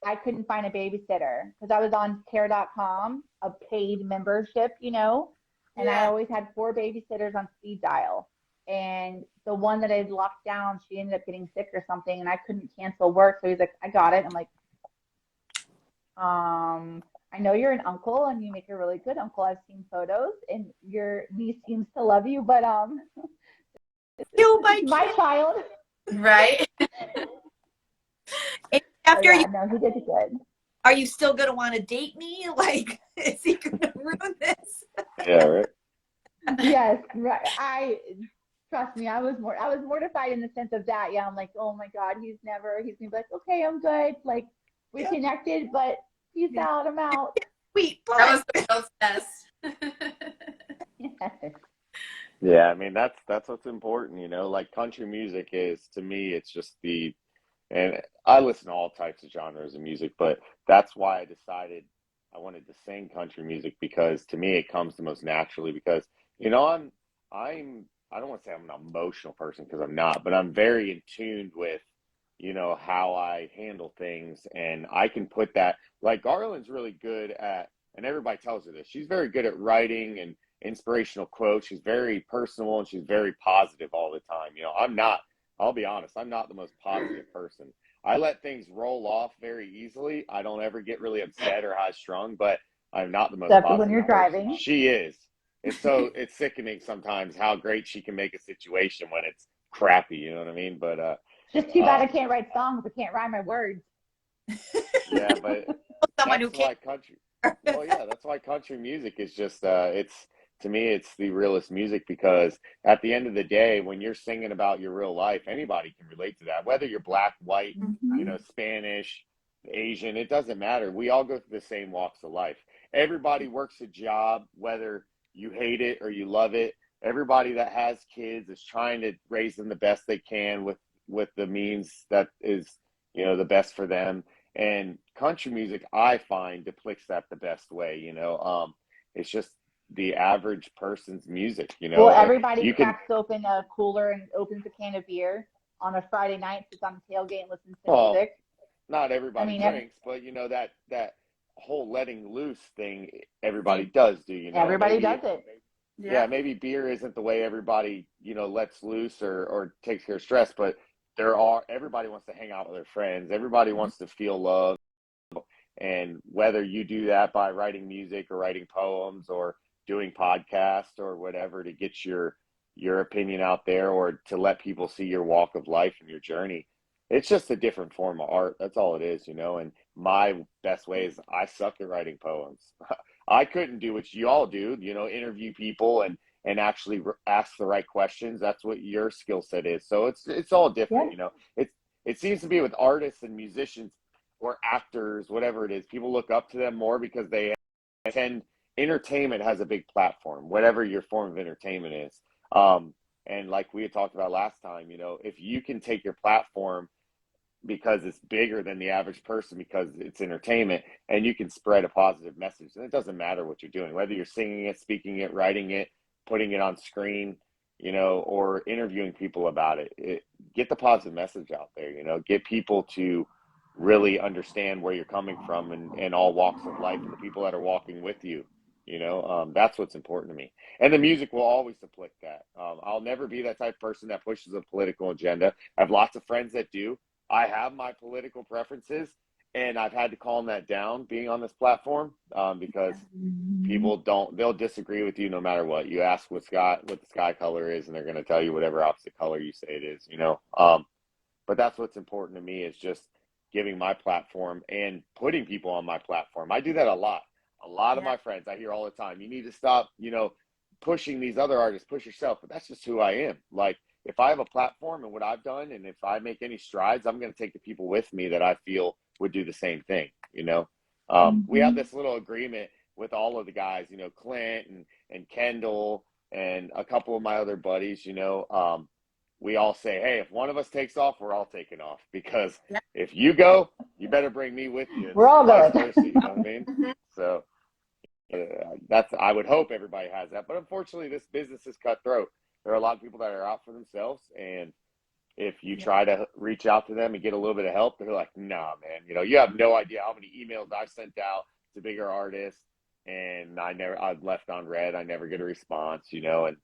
I couldn't find a babysitter because I was on care.com, a paid membership, you know, and I always had 4 babysitters on speed dial. And the one that I locked down, she ended up getting sick or something, and I couldn't cancel work. So he's like, I got it. I'm like, I know you're an uncle and you make a really good uncle. I've seen photos and your niece seems to love you, but my child. Right. After no, he did good. Are you still gonna want to date me? Like, is he gonna ruin this? Yeah, right. Yes, right. Trust me, I was mortified in the sense of that. Yeah, I'm like, oh my God, he's gonna be like, okay, I'm good. Like we connected, but peace out, I'm out. Sweet, that was the real test. Yes. Yeah, I mean that's what's important, you know. Like country music is to me, it's just and I listen to all types of genres of music, but that's why I decided I wanted to sing country music because to me it comes the most naturally. Because you know I don't want to say I'm an emotional person because I'm not, but I'm very in tune with you know how I handle things, and I can put that like Garland's really good at, and everybody tells her this. She's very good at writing and inspirational quotes. She's very personal and she's very positive all the time. You know, I'm not. I'll be honest. I'm not the most positive person. I let things roll off very easily. I don't ever get really upset or high strung, but I'm not the most Except positive when you're person. driving. She is. It's sickening sometimes how great she can make a situation when it's crappy. You know what I mean? But just too bad I can't write songs. I can't rhyme my words. Yeah, but someone who that's why can't. country. Well, yeah, that's why country music is just it's to me it's the realest music because at the end of the day, when you're singing about your real life, anybody can relate to that. Whether you're black, white, you know, Spanish, Asian, it doesn't matter. We all go through the same walks of life. Everybody works a job, whether you hate it or you love it. Everybody that has kids is trying to raise them the best they can with the means that is, you know, the best for them. And country music, I find, depicts that the best way. You know, it's just the average person's music. You know, Well, everybody you can. cracks open a cooler and opens a can of beer on a Friday night, sits on the tailgate and listens to Well, music. not everybody I mean, drinks, but you know that whole letting loose thing, everybody does do. You know, everybody maybe does it. yeah, maybe beer isn't the way everybody, you know, lets loose or takes care of stress, but everybody wants to hang out with their friends. Everybody wants to feel love. And whether you do that by writing music or writing poems or doing podcasts or whatever to get your opinion out there or to let people see your walk of life and your journey, it's just a different form of art. That's all it is, you know. And my best way is I suck at writing poems. I couldn't do what you all do, you know, interview people and actually ask the right questions. That's what your skill set is. So it's all different, you know. It seems to be with artists and musicians or actors, whatever it is, people look up to them more because they attend. Entertainment has a big platform, whatever your form of entertainment is. And like we had talked about last time, you know, if you can take your platform because it's bigger than the average person because it's entertainment and you can spread a positive message, and it doesn't matter what you're doing, whether you're singing it, speaking it, writing it, putting it on screen, you know, or interviewing people about get the positive message out there, you know, get people to really understand where you're coming from and all walks of life and the people that are walking with you. That's what's important to me. And the music will always depict that. I'll never be that type of person that pushes a political agenda. I have lots of friends that do. I have my political preferences, and I've had to calm that down being on this platform, because they'll disagree with you no matter what. You ask what the sky color is, and they're going to tell you whatever opposite color you say it is. But that's what's important to me, is just giving my platform and putting people on my platform. I do that a lot. A lot of my friends, I hear all the time, you need to stop, pushing these other artists, push yourself. But that's just who I am. Like, if I have a platform and what I've done, and if I make any strides, I'm going to take the people with me that I feel would do the same thing. We have this little agreement with all of the guys, Clint and Kendall and a couple of my other buddies. We all say, hey, if one of us takes off, we're all taking off, because if you go, you better bring me with you. We're all vice going. versa, you know what I mean? So I would hope everybody has that, but unfortunately, this business is cutthroat. There are a lot of people that are out for themselves, and if you try to reach out to them and get a little bit of help, they're like, nah, man, you have no idea how many emails I've sent out to bigger artists, and I've left on red. I never get a response, and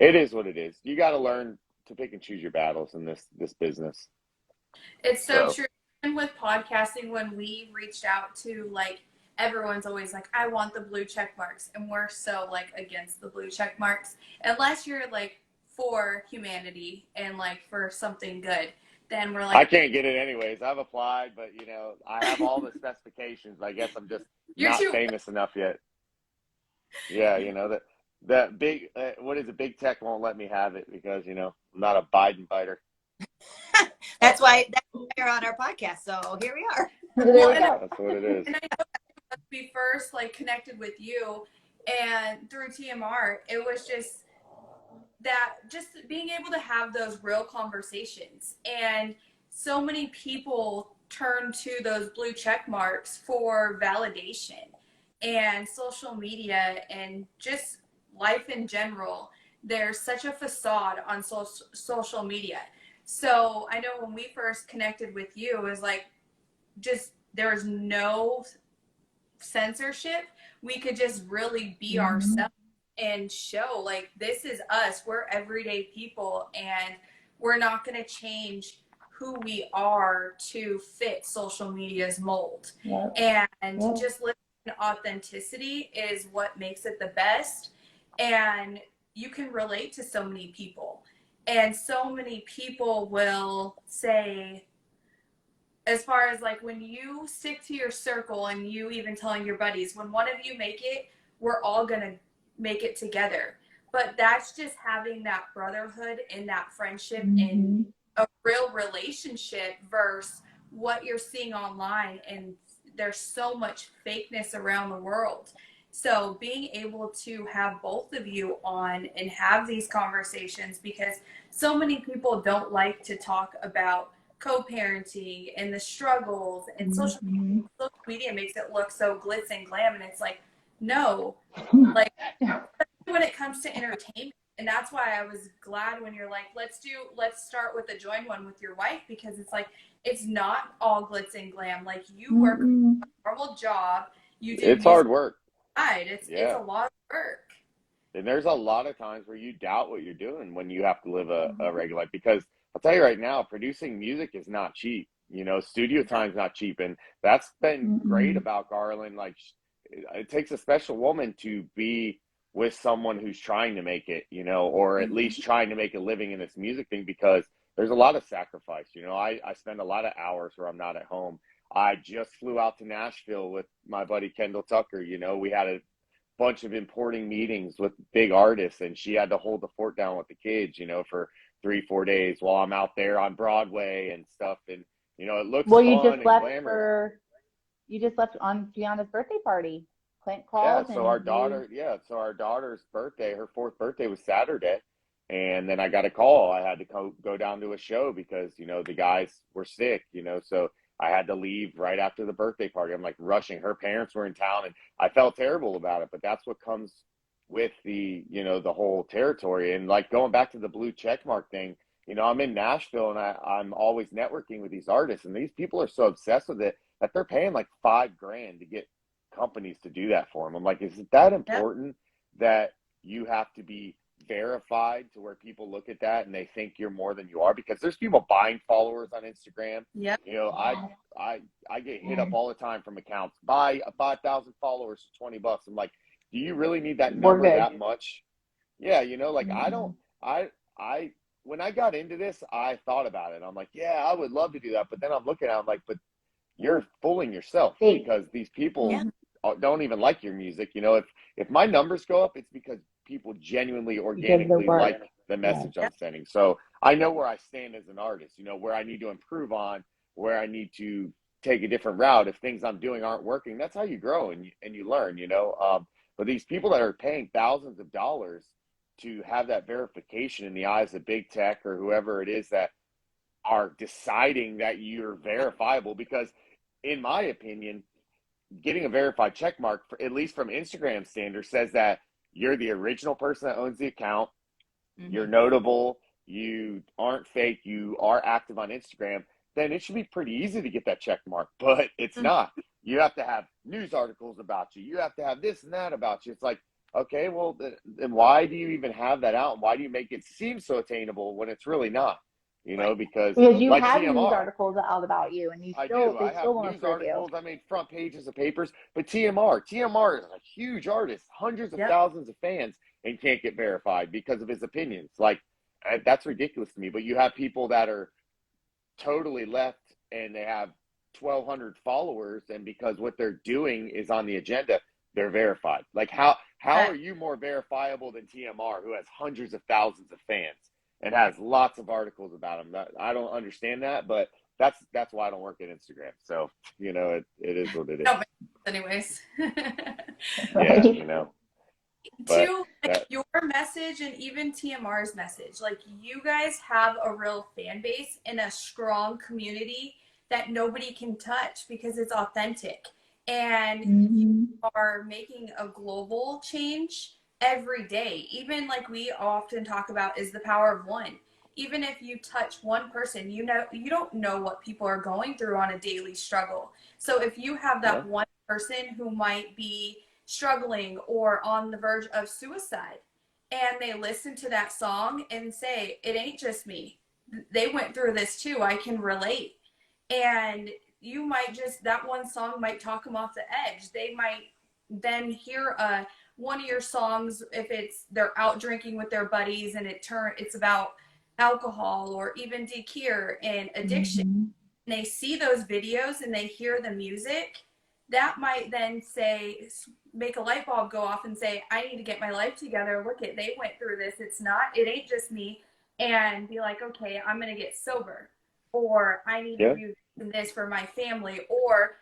it is what it is. You got to learn to pick and choose your battles in this business. It's so true. And with podcasting, when we reached out to, like, everyone's always like, I want the blue check marks. And we're so, like, against the blue check marks. Unless you're, like, for humanity and, like, for something good, then we're like, I can't get it anyways. I've applied, but, I have all the specifications. I guess I'm just not famous enough yet. Yeah, that big, what is it? Big tech won't let me have it because, I'm not a Biden biter. That's why you're on our podcast. So here we are. That's what it is. And I know we first, like, connected with you, and through TMR, it was just being able to have those real conversations. And so many people turn to those blue check marks for validation, and social media and just life in general. There's such a facade on social media. So I know when we first connected with you, it was like, there was no censorship. We could just really be ourselves and show, like, this is us. We're everyday people, and we're not going to change who we are to fit social media's mold. And just living in authenticity is what makes it the best. And you can relate to so many people. And so many people will say, as far as, like, when you stick to your circle, and you even telling your buddies, when one of you make it, we're all going to make it together. But that's just having that brotherhood and that friendship and a real relationship versus what you're seeing online. And there's so much fakeness around the world. So being able to have both of you on and have these conversations, because so many people don't like to talk about co-parenting and the struggles, and social media makes it look so glitz and glam, and it's like, no, like, when it comes to entertainment. And that's why I was glad when you're like, let's start with a joint one with your wife, because it's like, it's not all glitz and glam. Like, you work a normal job, it's hard work. It's a lot of work. And there's a lot of times where you doubt what you're doing when you have to live a regular life, because I'll tell you right now, producing music is not cheap. Studio time's not cheap. And that's been great about Garland. Like, it takes a special woman to be with someone who's trying to make it, or at least trying to make a living in this music thing, because there's a lot of sacrifice. I spend a lot of hours where I'm not at home. I just flew out to Nashville with my buddy Kendall Tucker. We had a bunch of importing meetings with big artists, and she had to hold the fort down with the kids, for 3-4 days while I'm out there on Broadway and stuff. And, it looks fun and glamorous. You just left on Gianna's birthday party. Clint called. Yeah, so our daughter's birthday, her 4th birthday was Saturday. And then I got a call. I had to go down to a show because, the guys were sick, so I had to leave right after the birthday party. I'm like rushing. Her parents were in town, and I felt terrible about it, but that's what comes with the whole territory. And, like, going back to the blue checkmark thing, I'm in Nashville, and I'm always networking with these artists, and these people are so obsessed with it that they're paying like $5,000 to get companies to do that for them. I'm like, is it that important that you have to be verified to where people look at that and they think you're more than you are? Because there's people buying followers on Instagram. Yep. You know, I get hit up all the time from accounts, buy 5,000 followers for $20. I'm like, do you really need that number that much? Yeah, you know, like I when I got into this, I thought about it. I'm like, yeah, I would love to do that, but then I'm looking at it, I'm like, but you're fooling yourself, because these people don't even like your music. You know, if my numbers go up, it's because people genuinely, organically like the message I'm sending. So I know where I stand as an artist, you know, where I need to improve on, where I need to take a different route. If things I'm doing aren't working, that's how you grow and you learn, you know. But these people that are paying thousands of dollars to have that verification in the eyes of big tech or whoever it is that are deciding that you're verifiable, because in my opinion, getting a verified check mark, for, at least from Instagram standards, says that you're the original person that owns the account. You're notable. You aren't fake. You are active on Instagram. Then it should be pretty easy to get that check mark, but it's not. You have to have news articles about you. You have to have this and that about you. It's like, okay, well, then why do you even have that out? And why do you make it seem so attainable when it's really not? You know, because you like have TMR, news articles out about you, and I have news articles. I made front pages of papers. But TMR is a huge artist, hundreds of thousands of fans, and can't get verified because of his opinions. Like, that's ridiculous to me. But you have people that are totally left and they have 1,200 followers, and because what they're doing is on the agenda, they're verified. Like, how are you more verifiable than TMR, who has hundreds of thousands of fans and has lots of articles about him? I don't understand that, but that's why I don't work at Instagram. So, you know, it is what it is. Anyways. Yeah, you know. To like, your message and even TMR's message, like, you guys have a real fan base and a strong community that nobody can touch because it's authentic. And you are making a global change every day. Even like we often talk about is the power of one. Even if you touch one person, you know, you don't know what people are going through on a daily struggle. So if you have that one person who might be struggling or on the verge of suicide, and they listen to that song and say, it ain't just me, they went through this too, I can relate. And you might just, that one song might talk them off the edge. They might then hear one of your songs, if it's they're out drinking with their buddies and it's about alcohol or even DQ and addiction. And they see those videos and they hear the music, that might then make a light bulb go off and say, I need to get my life together. Look at, they went through this. It ain't just me. And be like, okay, I'm going to get sober, or I need to do this for my family. Or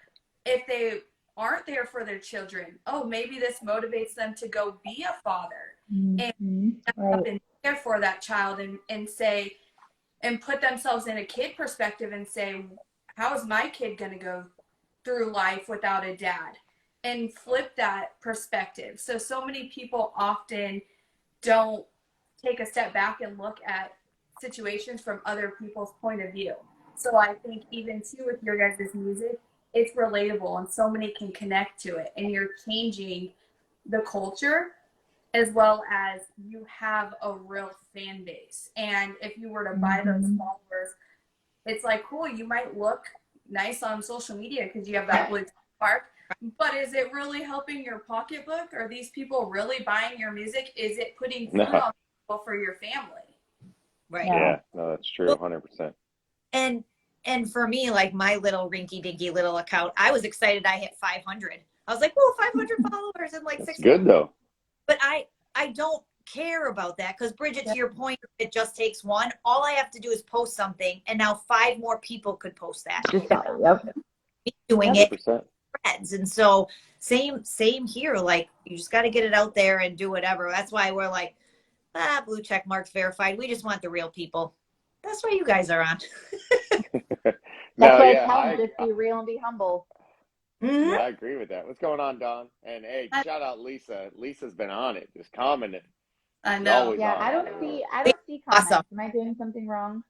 if they aren't there for their children, oh, maybe this motivates them to go be a father and be there for that child and say, and put themselves in a kid perspective and say, how is my kid going to go through life without a dad? And flip that perspective. So many people often don't take a step back and look at situations from other people's point of view. So I think even too with your guys' music, it's relatable and so many can connect to it, and you're changing the culture as well as you have a real fan base. And if you were to buy those followers, it's like, cool, you might look nice on social media because you have that blue mark, but is it really helping your pocketbook? Are these people really buying your music? Is it putting food on the table for your family? Right. Yeah, no, that's true, 100%. And for me, like my little rinky dinky little account, I was excited I hit 500. I was like, whoa, 500 followers in like 6 months. Good though. But I don't care about that, because Bridget, to your point, it just takes one. All I have to do is post something, and now 5 more people could post that. Doing 100%. It threads. And so same here. Like, you just got to get it out there and do whatever. That's why we're like, blue check marks verified. We just want the real people. That's why you guys are on. That's why I tell them, just be real and be humble. Yeah, I agree with that. What's going on, Don? And hey, shout out Lisa. Lisa's been on it, just commenting. I know. Yeah, I don't see comments. Awesome. Am I doing something wrong?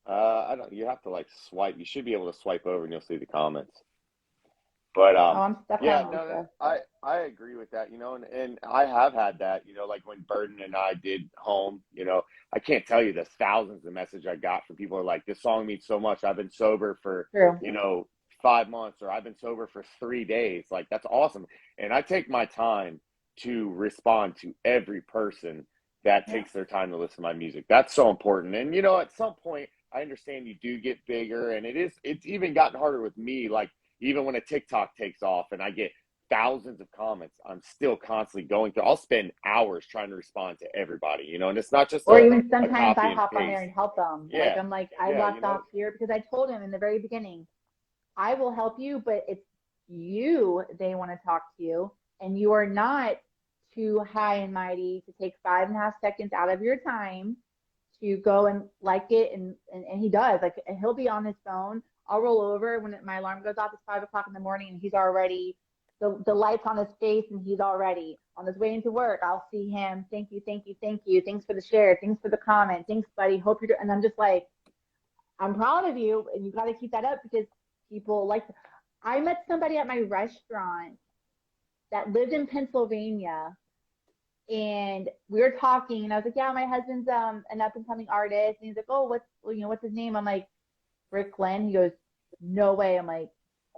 I don't. You have to like swipe. You should be able to swipe over, and you'll see the comments. But I'm stuck yeah, on no, Lisa. I agree with that, you know, and I have had that, you know, like when Burden and I did Home, you know, I can't tell you the thousands of messages I got from people who are like, this song means so much. I've been sober for, True. you know, 5 months, or I've been sober for 3 days. Like, that's awesome. And I take my time to respond to every person that takes their time to listen to my music. That's so important. And, you know, at some point, I understand you do get bigger, and it's even gotten harder with me. Like, even when a TikTok takes off and I get thousands of comments, I'm still constantly going through. I'll spend hours trying to respond to everybody, you know, and it's not just Or a even sometimes copy I and hop on there paste. and help them. Like, Yeah. I'm like, I Yeah. You left know, off here because I told him in the very beginning, I will help you, but it's you they want to talk to you, and you are not too high and mighty to take 5.5 seconds out of your time to go and like it. And he does. Like, and he'll be on his phone. I'll roll over when my alarm goes off. It's 5 o'clock in the morning, and he's already the lights on his face, and he's already on his way into work. I'll see him. Thank you, thank you, thank you. Thanks for the share. Thanks for the comment. Thanks, buddy. Hope you're doing. And I'm just like, I'm proud of you, and you got to keep that up because people like. I met somebody at my restaurant that lived in Pennsylvania, and we were talking, and I was like, "Yeah, my husband's an up and coming artist," and he's like, "Oh, what's his name?" I'm like, "Rick Glenn." He goes, "No way." I'm like,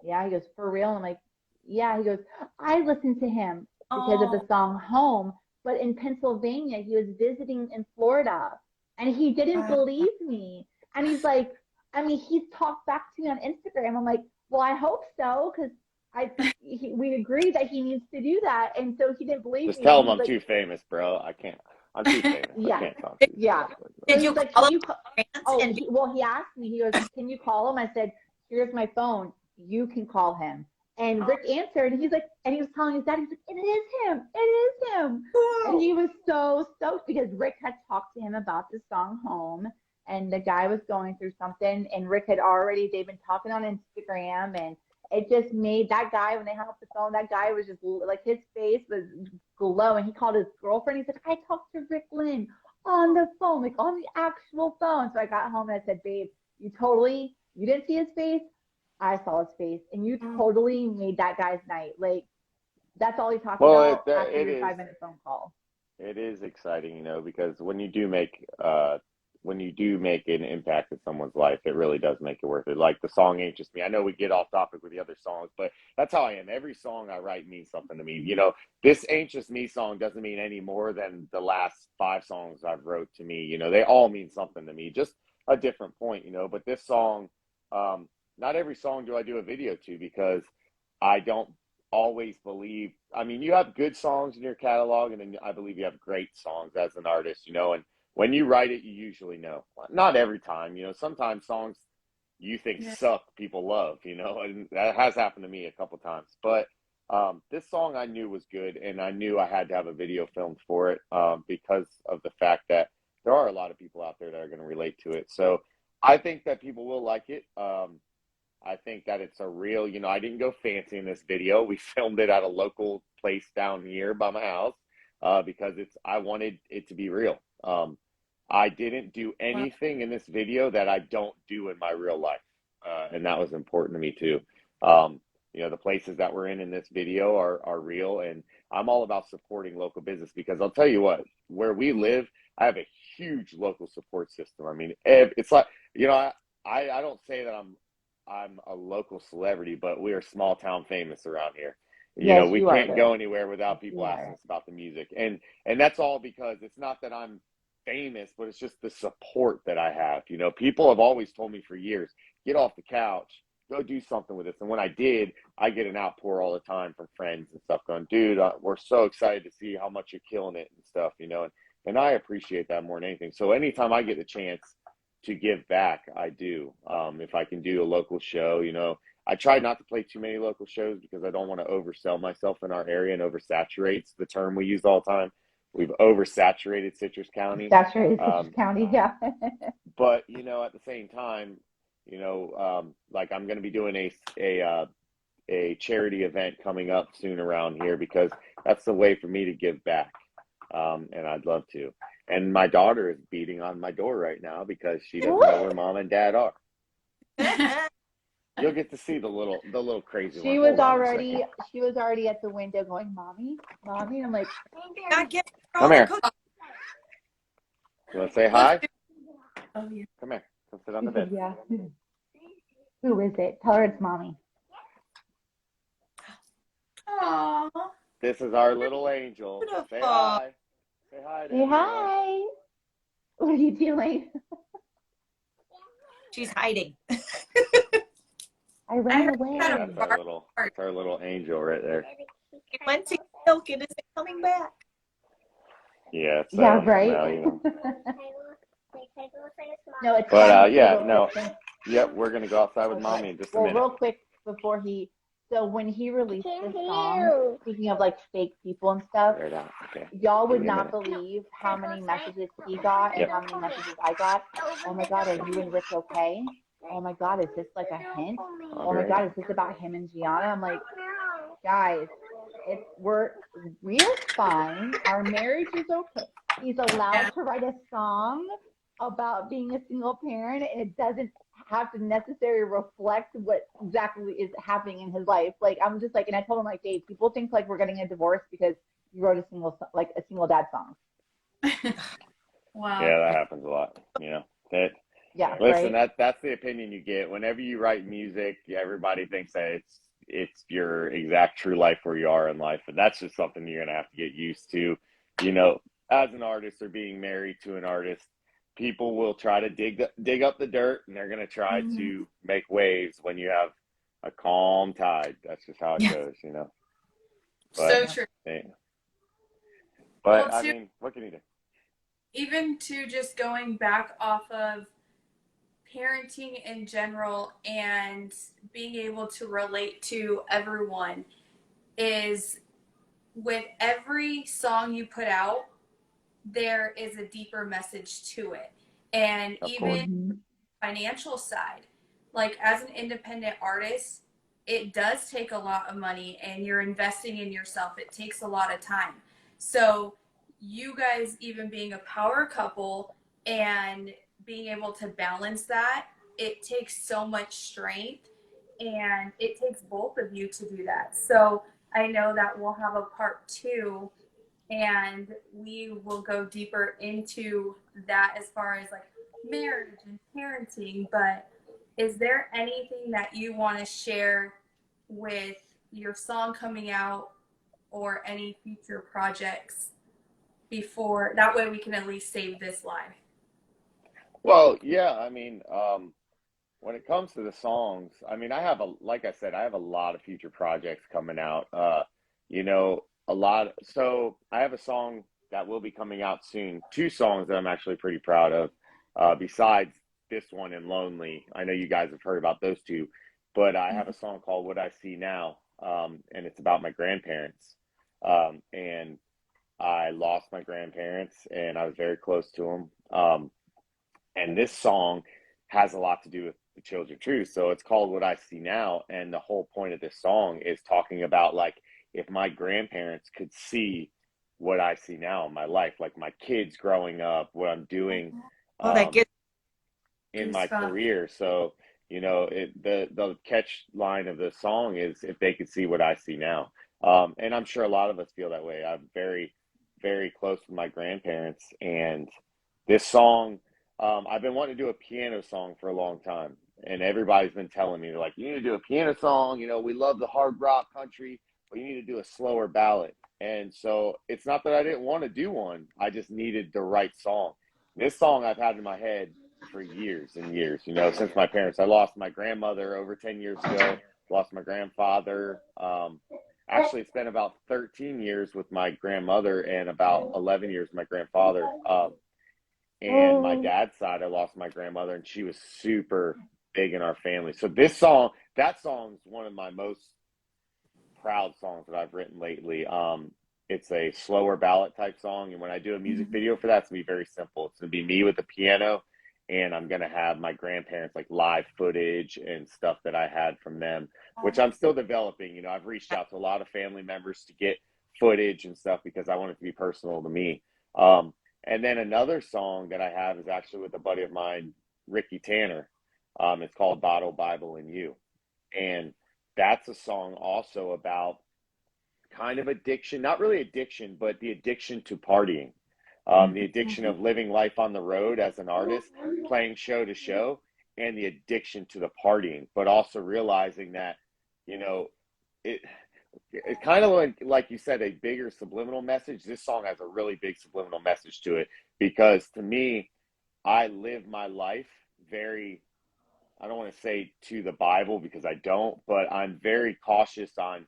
"Yeah." He goes, "For real?" I'm like, "Yeah." He goes, "I listened to him because of the song Home, but in Pennsylvania, he was visiting in Florida, and he didn't believe me." And he's like, I mean, he's talked back to me on Instagram. I'm like, "Well, I hope so, because we agreed that he needs to do that." And so he didn't believe just me. And tell them he's I'm like, too famous, bro. I can't. I'm too famous. I yeah, can't talk to these yeah. guys like So Did he you was like, call "Can him you call?" France Oh, and he asked me, he goes, "Can you call him?" I said, "Here's my phone. You can call him." And Rick answered, and he's like, and he was telling his dad, he's like, "It is him. It is him." And he was so stoked because Rick had talked to him about the song Home, and the guy was going through something, and Rick had already, they've been talking on Instagram, and it just made that guy, when they hung up the phone, that guy was just like, his face was glowing. He called his girlfriend. He's like, "I talked to Rick Lynn on the phone, like on the actual phone." So I got home and I said, "Babe, you didn't see his face. I saw his face, and you totally made that guy's night." Like, that's all he talked Well, about after it your is. 5 minute phone call. It is exciting, you know, because when you do make an impact in someone's life, it really does make it worth it. Like the song Ain't Just Me. I know we get off topic with the other songs, but that's how I am. Every song I write means something to me. You know, this Ain't Just Me song doesn't mean any more than the last 5 songs I've wrote to me. You know, they all mean something to me, just a different point, you know. But this song, not every song do I do a video to because I don't always believe. I mean, you have good songs in your catalog, and then I believe you have great songs as an artist, you know. And when you write it, you usually know. Not every time, you know. Sometimes songs you think suck, people love, you know, and that has happened to me a couple times. But this song I knew was good, and I knew I had to have a video filmed for it because of the fact that there are a lot of people out there that are going to relate to it. So I think that people will like it. I think that it's a real, you know, I didn't go fancy in this video. We filmed it at a local place down here by my house because I wanted it to be real. I didn't do anything in this video that I don't do in my real life. And that was important to me too. You know, the places that we're in this video are real. And I'm all about supporting local business because I'll tell you what, where we live, I have a huge local support system. I mean, it's like, you know, I don't say that I'm a local celebrity, but we are small town famous around here. You know, Yes, we you are, can't though. go anywhere without You people asking are. us about the music. And that's all because it's not that I'm famous, but it's just the support that I have. You know, people have always told me for years, get off the couch, go do something with this. And when I did, I get an outpour all the time from friends and stuff going, dude, we're so excited to see how much you're killing it and stuff, you know, and I appreciate that more than anything. So anytime I get the chance to give back, I do. If I can do a local show, you know, I try not to play too many local shows because I don't want to oversell myself in our area and oversaturates the term we use all the time. We've oversaturated Citrus County. Saturated Citrus County, yeah. But, you know, at the same time, you know, like I'm going to be doing a charity event coming up soon around here because that's the way for me to give back. And I'd love to. And my daughter is beating on my door right now because she doesn't know where mom and dad are. you'll get to see the little crazy one. She Hold was on a second. already at the window going, "Mommy, mommy." I'm like, Not get Come here. You want to say hi? Oh yeah. Come here. Come sit on she the said, bed. "Yeah." Who is it? Tell her it's mommy. Aww. This is our little angel. Beautiful. Say hi. Say hi to Say everyone. hi. What are you doing? She's hiding. I ran heard away. that That's our little angel right there. It went to milk and isn't coming back. Yeah. So, Yeah, right. well, you know. No, it's But fun. yeah, Real no. quick, Yep, we're gonna go outside with mommy in just a well, minute. real quick before so when he released this song, speaking of like fake people and stuff, Right out. Okay. y'all would Give me a not minute. believe how many messages he got and Yep. how many messages I got. Oh my God, are you and Rick okay? Oh my God, is this like a hint? All Oh my right. God, is this about him and Gianna? I'm like, guys, we're fine. Our marriage is okay. He's allowed to write a song about being a single parent, and it doesn't have to necessarily reflect what exactly is happening in his life. Like I'm just like, and I told him like, Dave, people think like we're getting a divorce because you wrote a single dad song. Wow. Yeah, that happens a lot. You know. Yeah, Listen, right. that's the opinion you get whenever you write music. Everybody thinks that it's your exact true life where you are in life, and that's just something you're gonna have to get used to. You know, as an artist or being married to an artist, people will try to dig up the dirt, and they're gonna try to make waves when you have a calm tide. That's just how it goes, you know. So But, true. but Well, I mean, what can you do? even to just going back off of parenting in general and being able to relate to everyone is with every song you put out, there is a deeper message to it. And Of course. even financial side, like as an independent artist, it does take a lot of money and you're investing in yourself. It takes a lot of time. So you guys even being a power couple and being able to balance that, it takes so much strength and it takes both of you to do that. So I know that we'll have a part 2 and we will go deeper into that as far as like marriage and parenting. But is there anything that you want to share with your song coming out or any future projects before that way we can at least save this live? Well, yeah, I mean, when it comes to the songs, I mean, like I said, I have a lot of future projects coming out. You know, so I have a song that will be coming out soon. 2 songs that I'm actually pretty proud of, besides this one and Lonely. I know you guys have heard about those 2, but I have a song called What I See Now, and it's about my grandparents. And I lost my grandparents, and I was very close to them. And this song has a lot to do with the children truth. So it's called What I See Now. And the whole point of this song is talking about like if my grandparents could see what I see now in my life, like my kids growing up, what I'm doing in my career. So, you know, the catch line of the song is if they could see what I see now. And I'm sure a lot of us feel that way. I'm very, very close with my grandparents, and this song, I've been wanting to do a piano song for a long time, and everybody's been telling me, they're like, you need to do a piano song. You know, we love the hard rock country, but you need to do a slower ballad. And so it's not that I didn't want to do one. I just needed the right song. This song I've had in my head for years and years, you know, since my parents. I lost my grandmother over 10 years ago, lost my grandfather. Actually, it's been about 13 years with my grandmother and about 11 years with my grandfather. And my dad's side, I lost my grandmother, and she was super big in our family. So that song's one of my most proud songs that I've written lately. It's a slower ballad type song, and when I do a music video for that, it's gonna be very simple. It's gonna be me with the piano, and I'm gonna have my grandparents like live footage and stuff that I had from them, which I'm still developing. You know, I've reached out to a lot of family members to get footage and stuff because I want it to be personal to me. And then another song that I have is actually with a buddy of mine, Ricky Tanner. It's called Bottle, Bible, and You. And that's a song also about kind of addiction, not really addiction, but the addiction to partying, the addiction of living life on the road as an artist, playing show to show, and the addiction to the partying, but also realizing that, you know, it's kind of like you said, a bigger subliminal message. This song has a really big subliminal message to it, because to me, I live my life very, I don't want to say to the Bible because I don't, but I'm very cautious on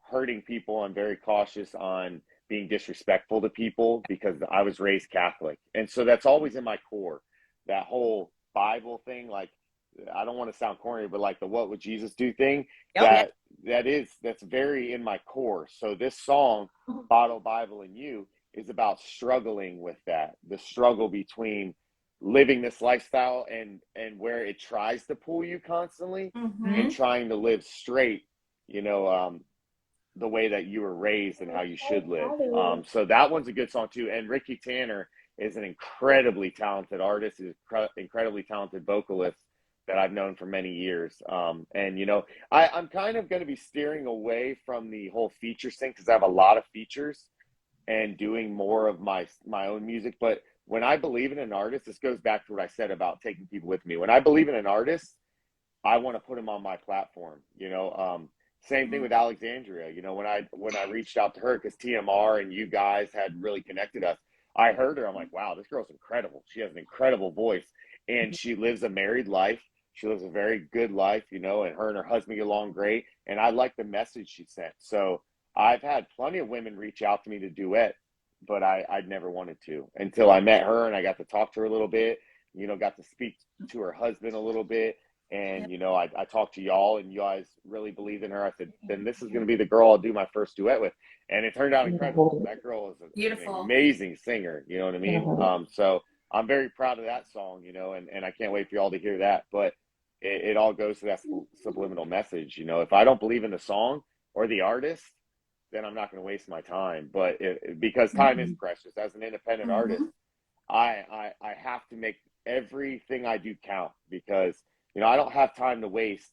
hurting people. I'm very cautious on being disrespectful to people because I was raised Catholic. And so that's always in my core, that whole Bible thing. Like, I don't want to sound corny, but like the what would Jesus do thing, that's very in my core. So this song, Bottle, Bible, and You, is about struggling with that, the struggle between living this lifestyle and where it tries to pull you constantly, and trying to live straight, you know, the way that you were raised and how you should live. So that one's a good song too. And Ricky Tanner is an incredibly talented artist, is incredibly talented vocalist that I've known for many years. And, you know, I'm kind of going to be steering away from the whole features thing because I have a lot of features and doing more of my own music. But when I believe in an artist, this goes back to what I said about taking people with me. When I believe in an artist, I want to put him on my platform, you know. Same thing with Alexandria. You know, when I reached out to her, because TMR and you guys had really connected us, I heard her. I'm like, wow, this girl's incredible. She has an incredible voice, and she lives a married life. She lives a very good life, you know, and her husband get along great. And I like the message she sent. So I've had plenty of women reach out to me to duet, but I'd never wanted to until I met her and I got to talk to her a little bit, you know, got to speak to her husband a little bit. And, you know, I talked to y'all and you guys really believed in her. I said, then this is going to be the girl I'll do my first duet with. And it turned out incredible. That girl is an amazing singer. You know what I mean? So I'm very proud of that song, you know, and I can't wait for y'all to hear that. But it all goes to that subliminal message. You know, if I don't believe in the song or the artist, then I'm not going to waste my time. But because time is precious, as an independent artist, I have to make everything I do count, because, you know, I don't have time to waste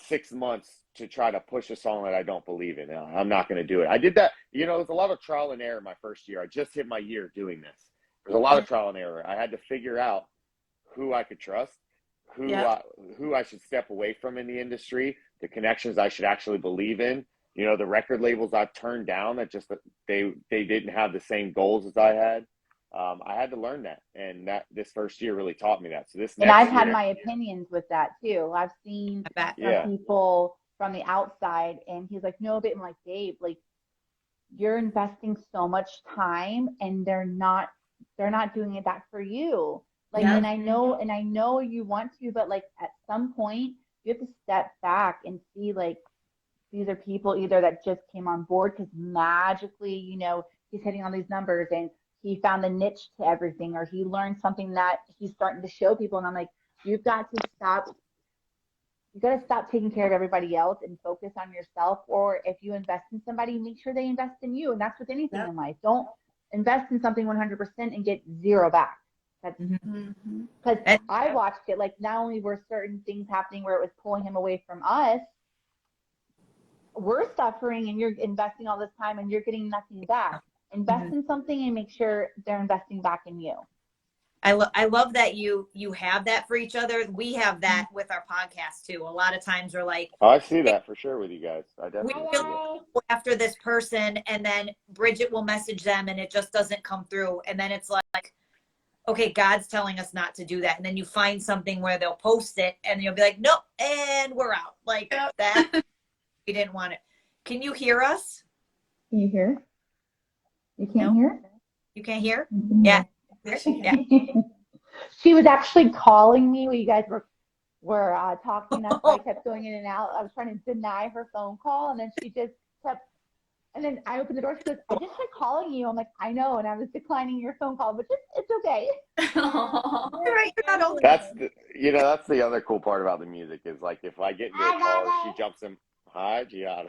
6 months to try to push a song that I don't believe in. I'm not going to do it. I did that. You know, it was a lot of trial and error my first year. I just hit my year doing this. There's a lot of trial and error. I had to figure out who I could trust, who I should step away from in the industry, the connections I should actually believe in. You know, the record labels I've turned down that just they didn't have the same goals as I had. I had to learn that, and that this first year really taught me that. So this next and I've year, had my opinions with that too. I've seen some people from the outside, and he's like, no, but I'm like, Dave, like, you're investing so much time, and they're not doing it back for you. Like, and I know you want to, but like at some point you have to step back and see, like, these are people either that just came on board because magically, you know, he's hitting on these numbers and he found the niche to everything, or he learned something that he's starting to show people. And I'm like, you've got to stop taking care of everybody else and focus on yourself. Or if you invest in somebody, make sure they invest in you. And that's with anything in life. Don't invest in something 100% and get zero back. That's because I watched it. Like, not only were certain things happening where it was pulling him away from us, we're suffering, and you're investing all this time and you're getting nothing back. Invest in something and make sure they're investing back in you. I love that you have that for each other. We have that with our podcast too. A lot of times we're like, I see that for sure with you guys. I definitely we feel after this person, and then Bridget will message them and it just doesn't come through. And then it's like, okay, God's telling us not to do that. And then you find something where they'll post it and you'll be like, nope, and we're out. Like that. We didn't want it. Can you hear us? Can you hear? You can't hear? You can't hear? Yeah. She was actually calling me when you guys were talking. That's why I kept going in and out. I was trying to deny her phone call, and then she just kept. And then I opened the door. She goes, "I just tried calling you." I'm like, "I know," and I was declining your phone call, but it's okay. Right, you're not old. That's the other cool part about the music is, like, if I get into a car, she jumps in. Hi, Giada.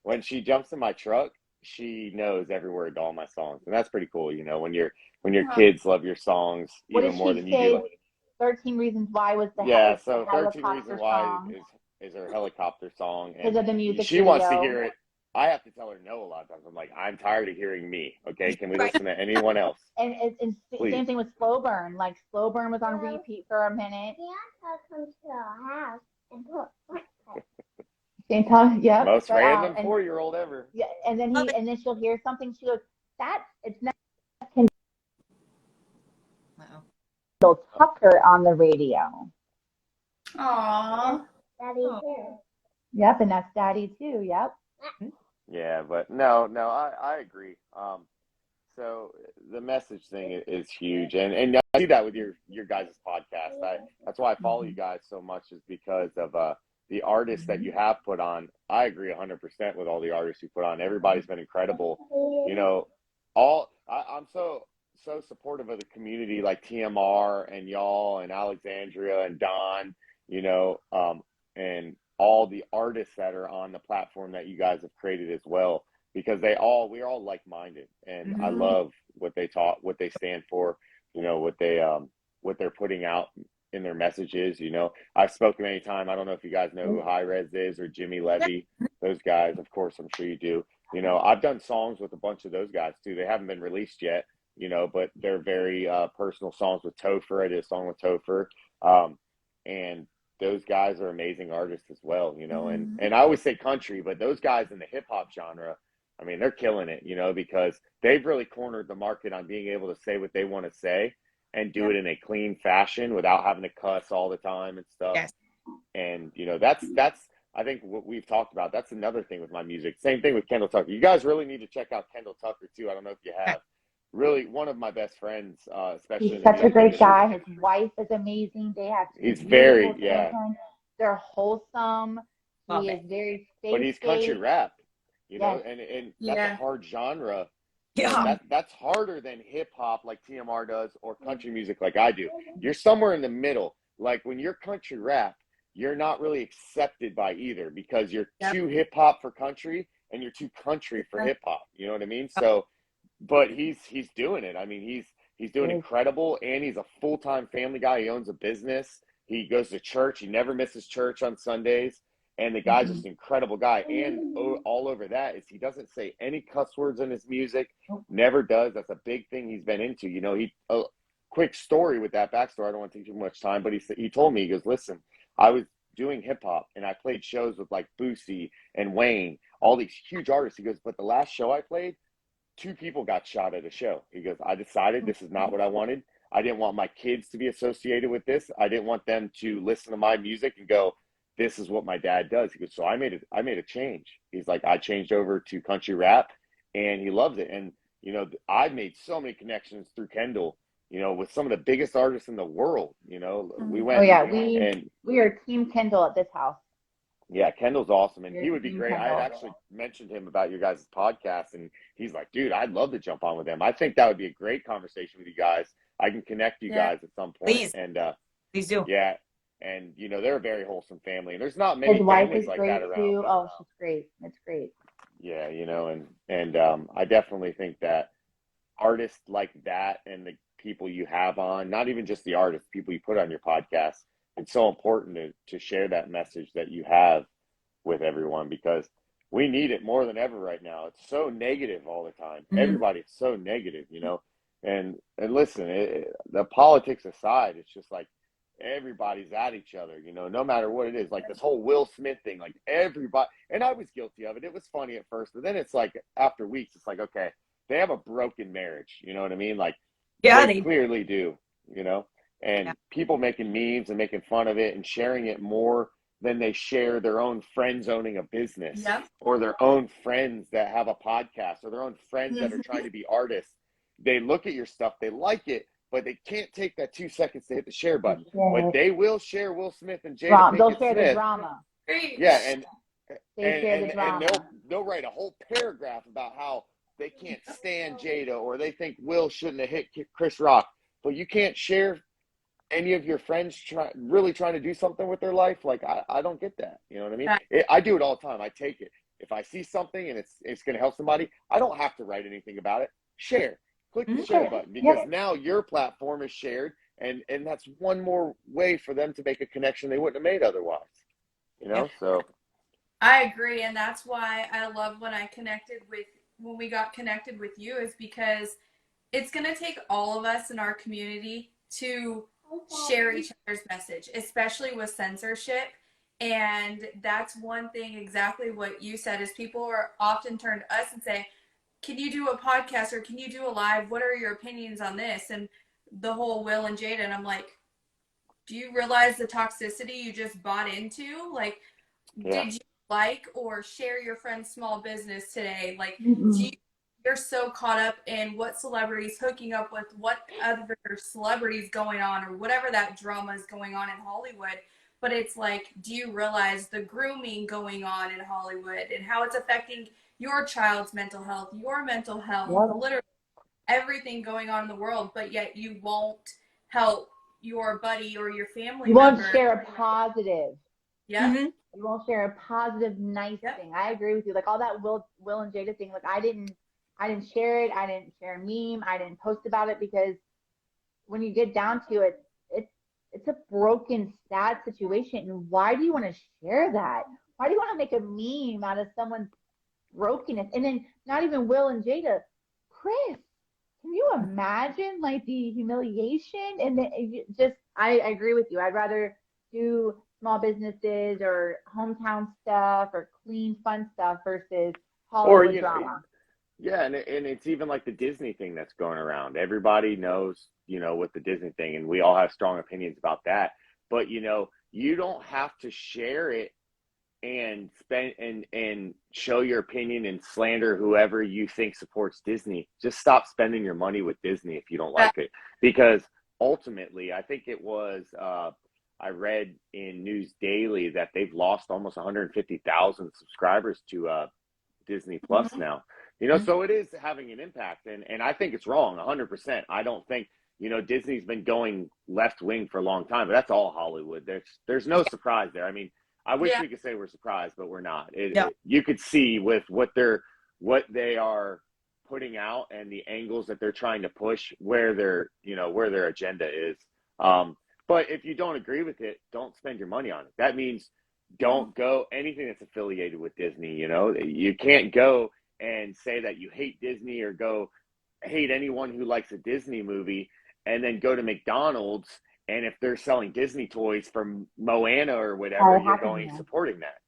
When she jumps in my truck, she knows every word to all my songs, and that's pretty cool. You know, when your kids love your songs even more than you do. 13 Reasons Why was the so 13 Reasons Why is her helicopter song, Because and of the music she wants to video. hear it. I have to tell her no a lot of times. I'm like, I'm tired of hearing me. Okay, can we Right. listen to anyone else? And Please. same thing with Slow Burn. Like Slow Burn was on repeat for a minute. Come to our house and put Same time, yep. Most But, random and 4-year-old ever. yeah, and then Love it. and then she'll hear something. She goes, it's not Uh-oh. Kendall Tucker on the radio. Aww. Daddy too. Yep, and that's Daddy too. Yep. Yeah, but no, I agree. So the message thing is huge, and I see that with your guys' podcast. That's why I follow you guys so much, is because of the artists that you have put on. I agree 100% with all the artists you put on. Everybody's been incredible. You know, I'm so supportive of the community, like TMR and y'all and Alexandria and Don. You know, and all the artists that are on the platform that you guys have created as well, because we're all like-minded, and I love what they stand for, you know, what they're putting out in their messages. You know, I've spoken many times. I don't know if you guys know who High Res is or Jimmy Levy. Those guys, of course, I'm sure you do. You know, I've done songs with a bunch of those guys too. They haven't been released yet, you know, but they're very personal songs with Topher. I did a song with Topher. And those guys are amazing artists as well, you know, and I always say country, but those guys in the hip hop genre, I mean, they're killing it, you know, because they've really cornered the market on being able to say what they want to say and do it in a clean fashion without having to cuss all the time and stuff. Yes. And, you know, that's, I think what we've talked about, that's another thing with my music. Same thing with Kendall Tucker. You guys really need to check out Kendall Tucker too. I don't know if you have. Really one of my best friends, especially. He's such a great guy. His wife is amazing. They have He's very, children. They're wholesome. Love He it. is very safe. But he's country rap, you know, Yes. and that's a hard genre. You know, Yeah. that's harder than hip hop like TMR does, or country music like I do. You're somewhere in the middle. Like when you're country rap, you're not really accepted by either, because you're too hip hop for country and you're too country for hip hop. You know what I mean? So, but he's doing it. I mean, he's doing incredible, and he's a full-time family guy. He owns a business. He goes to church. He never misses church on Sundays. And the guy's just an incredible guy. And all over that is he doesn't say any cuss words in his music. Never does. That's a big thing he's been into. You know, quick story with that backstory. I don't want to take too much time, but he told me, he goes, listen, I was doing hip hop and I played shows with like Boosie and Wayne, all these huge artists. He goes, but the last show I played, 2 people got shot at a show. He goes, I decided this is not what I wanted. I didn't want my kids to be associated with this. I didn't want them to listen to my music and go, this is what my dad does. He goes, so I made a change. He's like, I changed over to country rap, and he loves it. And, you know, I've made so many connections through Kendall, you know, with some of the biggest artists in the world. You know, we went. We are Team Kendall at this house. Yeah, Kendall's awesome, and he would be great. I had actually mentioned him about your guys' podcast, and he's like, dude, I'd love to jump on with him. I think that would be a great conversation with you guys. I can connect you guys at some point. Please. And Please do. Yeah, and, you know, they're a very wholesome family, and there's not many His wife families is like great that around. too. Oh, she's great. It's great. Yeah, you know, and I definitely think that artists like that and the people you have on, not even just the artists, people you put on your podcast, it's so important to share that message that you have with everyone, because we need it more than ever right now. It's so negative all the time. Everybody's so negative, you know, and listen, the politics aside, it's just like everybody's at each other, you know, no matter what it is. Like this whole Will Smith thing, like everybody, and I was guilty of it. It was funny at first, but then it's like after weeks, it's like, okay, they have a broken marriage. You know what I mean? Like, they clearly do, you know, and people making memes and making fun of it and sharing it more than they share their own friends owning a business or their own friends that have a podcast or their own friends that are trying to be artists. They look at your stuff, they like it, but they can't take that 2 seconds to hit the share button. But they will share Will Smith and Jada They'll Pinkett share Smith. the drama. Yeah, and share the drama. they'll write a whole paragraph about how they can't stand Jada or they think Will shouldn't have hit Chris Rock. But you can't share any of your friends really trying to do something with their life. Like, I don't get that. You know what I mean? I do it all the time. I take it. If I see something and it's going to help somebody, I don't have to write anything about it. Share. Click the share button, because now your platform is shared, and that's one more way for them to make a connection they wouldn't have made otherwise. you know, so. I agree, and that's why I love when we got connected with you, is because it's going to take all of us in our community to share each other's message, especially with censorship. And that's one thing, exactly what you said, is people are often turn to us and say, can you do a podcast or can you do a live? What are your opinions on this? And the whole Will and Jada, and I'm like, do you realize the toxicity you just bought into? Like, Yeah. did you like or share your friend's small business today? Like, you're so caught up in what celebrities hooking up with what other celebrities going on, or whatever that drama is going on in Hollywood. But it's like, do you realize the grooming going on in Hollywood and how it's affecting your child's mental health, your mental health, literally everything going on in the world, but yet you won't help your buddy or your family You won't member. share a positive. Yeah. You won't share a positive, nice thing. I agree with you. Like all that Will and Jada thing. Like I didn't share it. I didn't share a meme. I didn't post about it because when you get down to it, it's a broken, sad situation. And why do you want to share that? Why do you want to make a meme out of someone's brokenness? And then not even Will and Jada, Chris. Can you imagine like the humiliation? And just, I agree with you. I'd rather do small businesses or hometown stuff or clean, fun stuff versus Hollywood drama. Yeah, and it's even like the Disney thing that's going around. Everybody knows, with the Disney thing, and we all have strong opinions about that. But you don't have to share it and spend and show your opinion and slander whoever you think supports Disney. Just stop spending your money with Disney if you don't like it, because ultimately, I think it was I read in News Daily that they've lost almost 150,000 subscribers to Disney Plus now. So it is having an impact, and I think it's wrong 100%. I don't think Disney's been going left wing for a long time, but that's all Hollywood. There's no surprise there. I mean, I wish we could say we're surprised, but we're not. You could see with what they are putting out and the angles that they're trying to push, where their agenda is. But if you don't agree with it, don't spend your money on it. That means don't go anything that's affiliated with Disney. You can't go and say that you hate Disney or go hate anyone who likes a Disney movie and then go to McDonald's. And if they're selling Disney toys from Moana or whatever, you're going supporting that,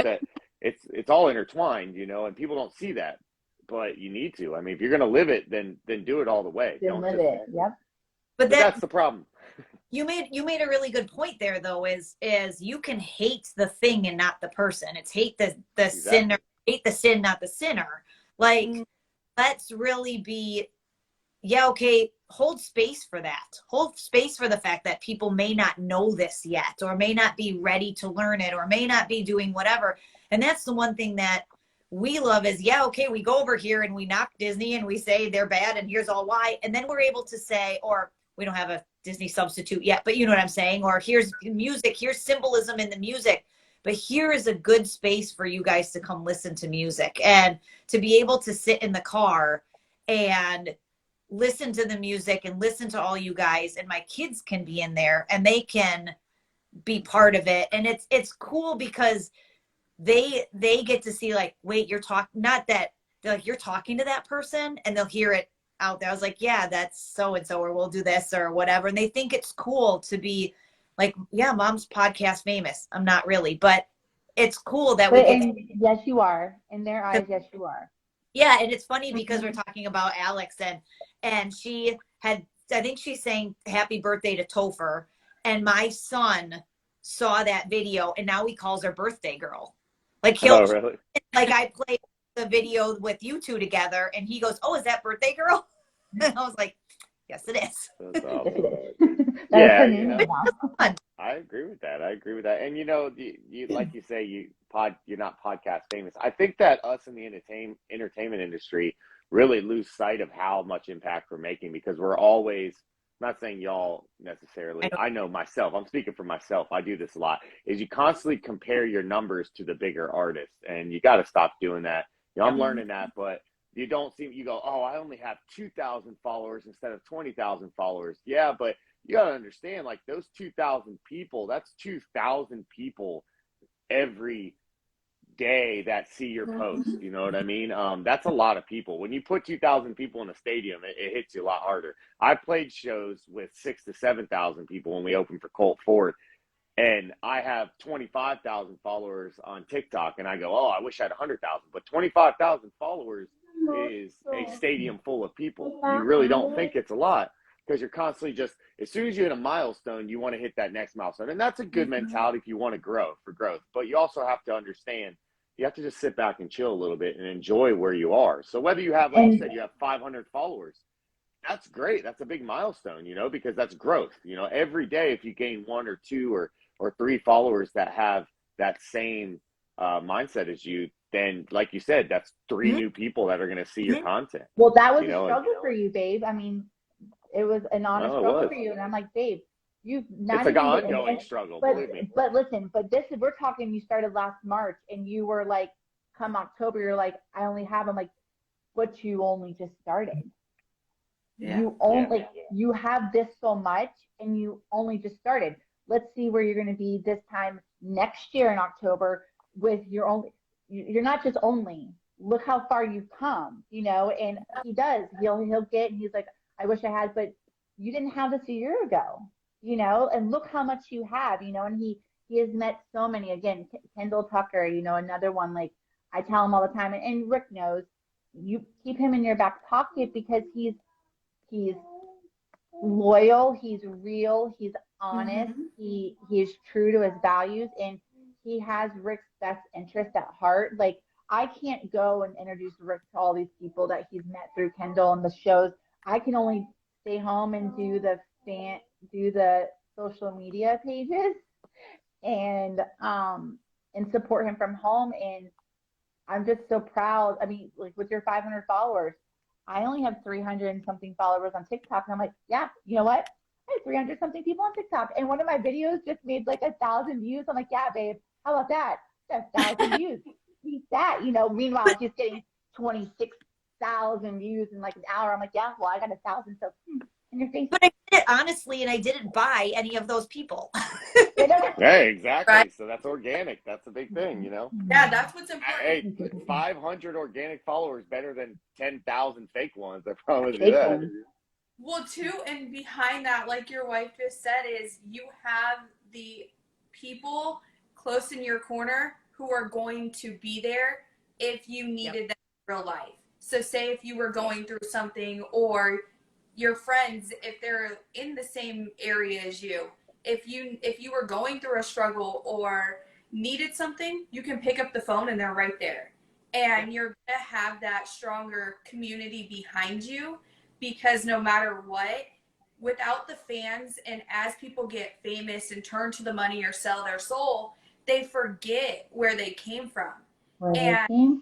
that it's all intertwined, and people don't see that, but you need to. I mean, if you're going to live it, then do it all the way. Don't live it. Yep. But that's the problem. You made a really good point there, though, is you can hate the thing and not the person. It's hate the sinner, hate the sin, not the sinner. Like, let's really be, okay, hold space for that. Hold space for the fact that people may not know this yet, or may not be ready to learn it, or may not be doing whatever. And that's the one thing that we love is, we go over here and we knock Disney and we say they're bad and here's all why. And then we're able to say, or we don't have a Disney substitute yet, but you know what I'm saying? Or here's music, here's symbolism in the music. But here is a good space for you guys to come listen to music and to be able to sit in the car and listen to the music and listen to all you guys, and my kids can be in there and they can be part of it. And it's cool because they get to see, like, wait, you're talking, not that they're like, you're talking to that person, and they'll hear it out there. I was like, yeah, that's so-and-so, or we'll do this or whatever. And they think it's cool to be like, yeah, mom's podcast famous. I'm not really, but it's cool that yes, you are. In their eyes, yes, you are. Yeah, and it's funny because we're talking about Alex, and she had, I think she's saying happy birthday to Topher, and my son saw that video, and now he calls her birthday girl. Like really? Like I played the video with you two together, and he goes, "Oh, is that birthday girl?" And I was like, "Yes, it is." That's awesome. I agree with that. And you like you say, you're not podcast famous. I think that us in the entertainment industry really lose sight of how much impact we're making, because we're always, I'm not saying y'all necessarily, I know myself, I'm speaking for myself, I do this a lot, is you constantly compare your numbers to the bigger artists, and you got to stop doing that. I'm learning that, but you go, oh, I only have 2,000 followers instead of 20,000 followers. Yeah, but you got to understand, like, those 2,000 people, that's 2,000 people every day that see your post. You know what I mean? That's a lot of people. When you put 2,000 people in a stadium, it hits you a lot harder. I played shows with 6,000 to 7,000 people when we opened for Colt Ford, and I have 25,000 followers on TikTok, and I go, oh, I wish I had 100,000, but 25,000 followers is a stadium full of people. You really don't think it's a lot, because you're constantly just, as soon as you hit a milestone, you want to hit that next milestone. And that's a good mentality if you want to grow for growth. But you also have to understand, you have to just sit back and chill a little bit and enjoy where you are. So whether you have, like you said, you have 500 followers, that's great. That's a big milestone, you know, because that's growth. You know, every day, if you gain 1 or 2 or 3 followers that have that same mindset as you, then like you said, that's 3 new people that are going to see your content. Well, that was a struggle for you, babe. I mean, it was an honest struggle for you. And I'm like, babe, you've not it's an ongoing struggle, believe me. But listen, we're talking, you started last March, and you were like, come October, you're like, I only have, I'm like, but you only just started. Yeah. You only, you have this so much, and you only just started. Let's see where you're going to be this time next year in October with your only, you're not just only, look how far you've come, you know. And he does, he'll get, and he's like, I wish I had, but you didn't have this a year ago, you know, and look how much you have, you know. And he has met so many, again, Kendall Tucker, you know, another one, like I tell him all the time, and Rick knows, you keep him in your back pocket, because he's loyal, he's real, he's honest, he is true to his values, and he has Rick's best interest at heart. Like, I can't go and introduce Rick to all these people that he's met through Kendall and the shows. I can only stay home and do the social media pages and support him from home. And I'm just so proud. I mean, like, with your 500 followers, I only have 300 and something followers on TikTok. And I'm like, yeah, you know what? I have 300 something people on TikTok. And one of my videos just made like 1,000 views. I'm like, yeah, babe, how about that? That's 1,000 views. Beat that, you know. Meanwhile, she's getting 26,000 views in like an hour. I'm like, yeah, well, I got 1,000. So in your face. But I did it honestly, and I didn't buy any of those people. Hey, exactly. Right. So that's organic. That's a big thing, you know. Yeah, that's what's important. Hey, 500 organic followers better than 10,000 fake ones. I promise you that. Well, too, and behind that, like your wife just said, is you have the people close in your corner who are going to be there if you needed them in real life. So say if you were going through something, or your friends, if they're in the same area as you, if you were going through a struggle or needed something, you can pick up the phone and they're right there. And you're going to have that stronger community behind you, because no matter what, without the fans, and as people get famous and turn to the money or sell their soul, they forget where they came from. Without fans,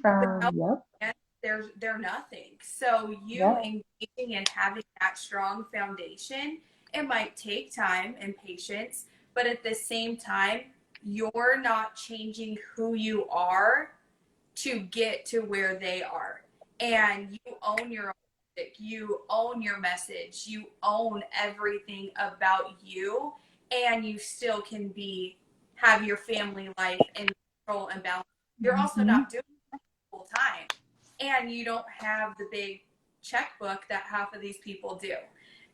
they're nothing. So you engaging and having that strong foundation, it might take time and patience, but at the same time, you're not changing who you are to get to where they are. And you own your own music, you own your message, you own everything about you, and you still can have your family life and control and balance. You're also not doing it full time, and you don't have the big checkbook that half of these people do.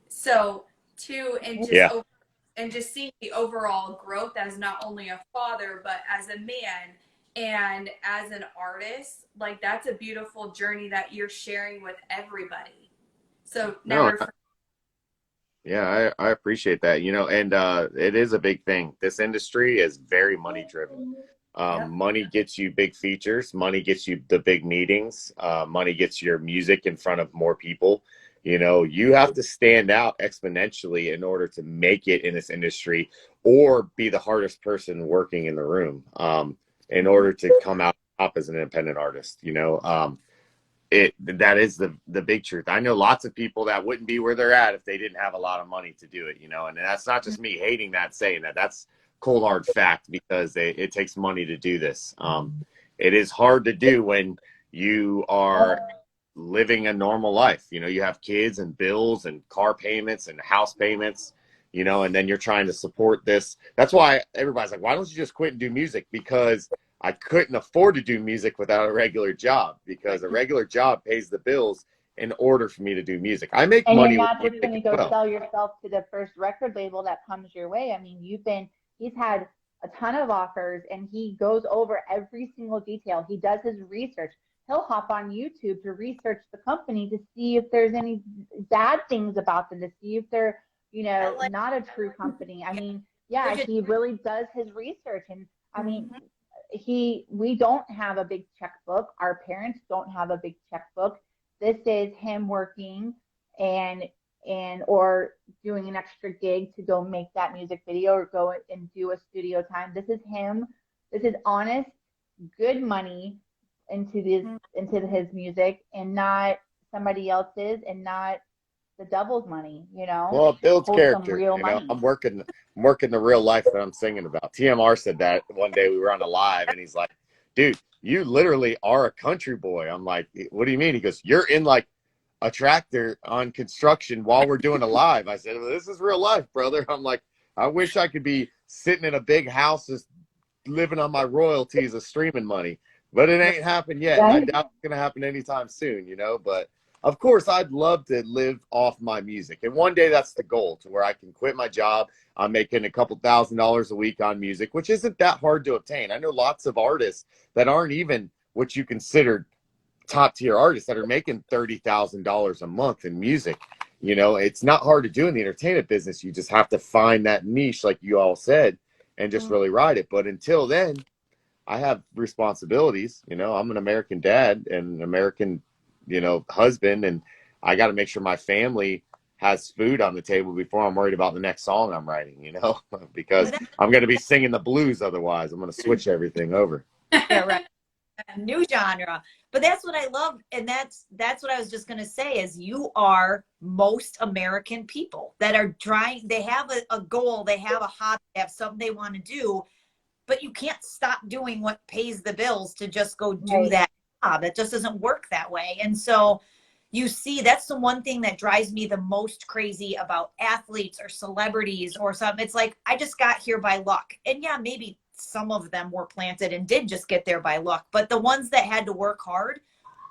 So and just seeing the overall growth as not only a father, but as a man and as an artist, like, that's a beautiful journey that you're sharing with everybody. So yeah, I appreciate that, you know, and it is a big thing. This industry is very money driven. Money gets you big features, money gets you the big meetings, money gets your music in front of more people. You know, you have to stand out exponentially in order to make it in this industry, or be the hardest person working in the room, in order to come out top as an independent artist. You know, that is the big truth. I know lots of people that wouldn't be where they're at if they didn't have a lot of money to do it, you know, and that's not just me hating that, saying that. That's cold hard fact, because it takes money to do this. It is hard to do when you are living a normal life. You know, you have kids and bills and car payments and house payments. you know, and then you're trying to support this. That's why everybody's like, why don't you just quit and do music? Because I couldn't afford to do music without a regular job, because a regular job pays the bills in order for me to do music. I make And you're money with not just music going to as go well. sell yourself to the first record label that comes your way. I mean, he's had a ton of offers, and he goes over every single detail. He does his research. He'll hop on YouTube to research the company to see if there's any bad things about them, to see if they're, not a true company. I mean, yeah, he really does his research. And I mean, we don't have a big checkbook. Our parents don't have a big checkbook. This is him working and or doing an extra gig to go make that music video or go and do a studio time. This is him. This is honest, good money into his music, and not somebody else's, and not the devil's money, Well, it builds character. Real money. I'm working the real life that I'm singing about. TMR said that one day we were on a live, and he's like, dude, you literally are a country boy. I'm like, what do you mean? He goes, you're in like a tractor on construction while we're doing a live. I said, well, this is real life, brother. I'm like, I wish I could be sitting in a big house just living on my royalties of streaming money, but it ain't happened yet. And I doubt it's going to happen anytime soon, but of course I'd love to live off my music. And one day that's the goal, to where I can quit my job. I'm making a couple $1,000s a week on music, which isn't that hard to obtain. I know lots of artists that aren't even what you consider top tier artists that are making $30,000 a month in music. It's not hard to do in the entertainment business. You just have to find that niche, like you all said, and just really ride it. But until then, I have responsibilities. I'm an American dad and an American, husband, and I got to make sure my family has food on the table before I'm worried about the next song I'm writing, because I'm going to be singing the blues. Otherwise, I'm going to switch everything over. Yeah, right. New genre. But that's what I love, and that's what I was just going to say, is you are most American people that are trying. They have a goal, they have a hobby, they have something they want to do, but you can't stop doing what pays the bills to just go do that job. It just doesn't work that way. And so you see, that's the one thing that drives me the most crazy about athletes or celebrities or something. It's like, I just got here by luck. And yeah, maybe some of them were planted and did just get there by luck, but the ones that had to work hard,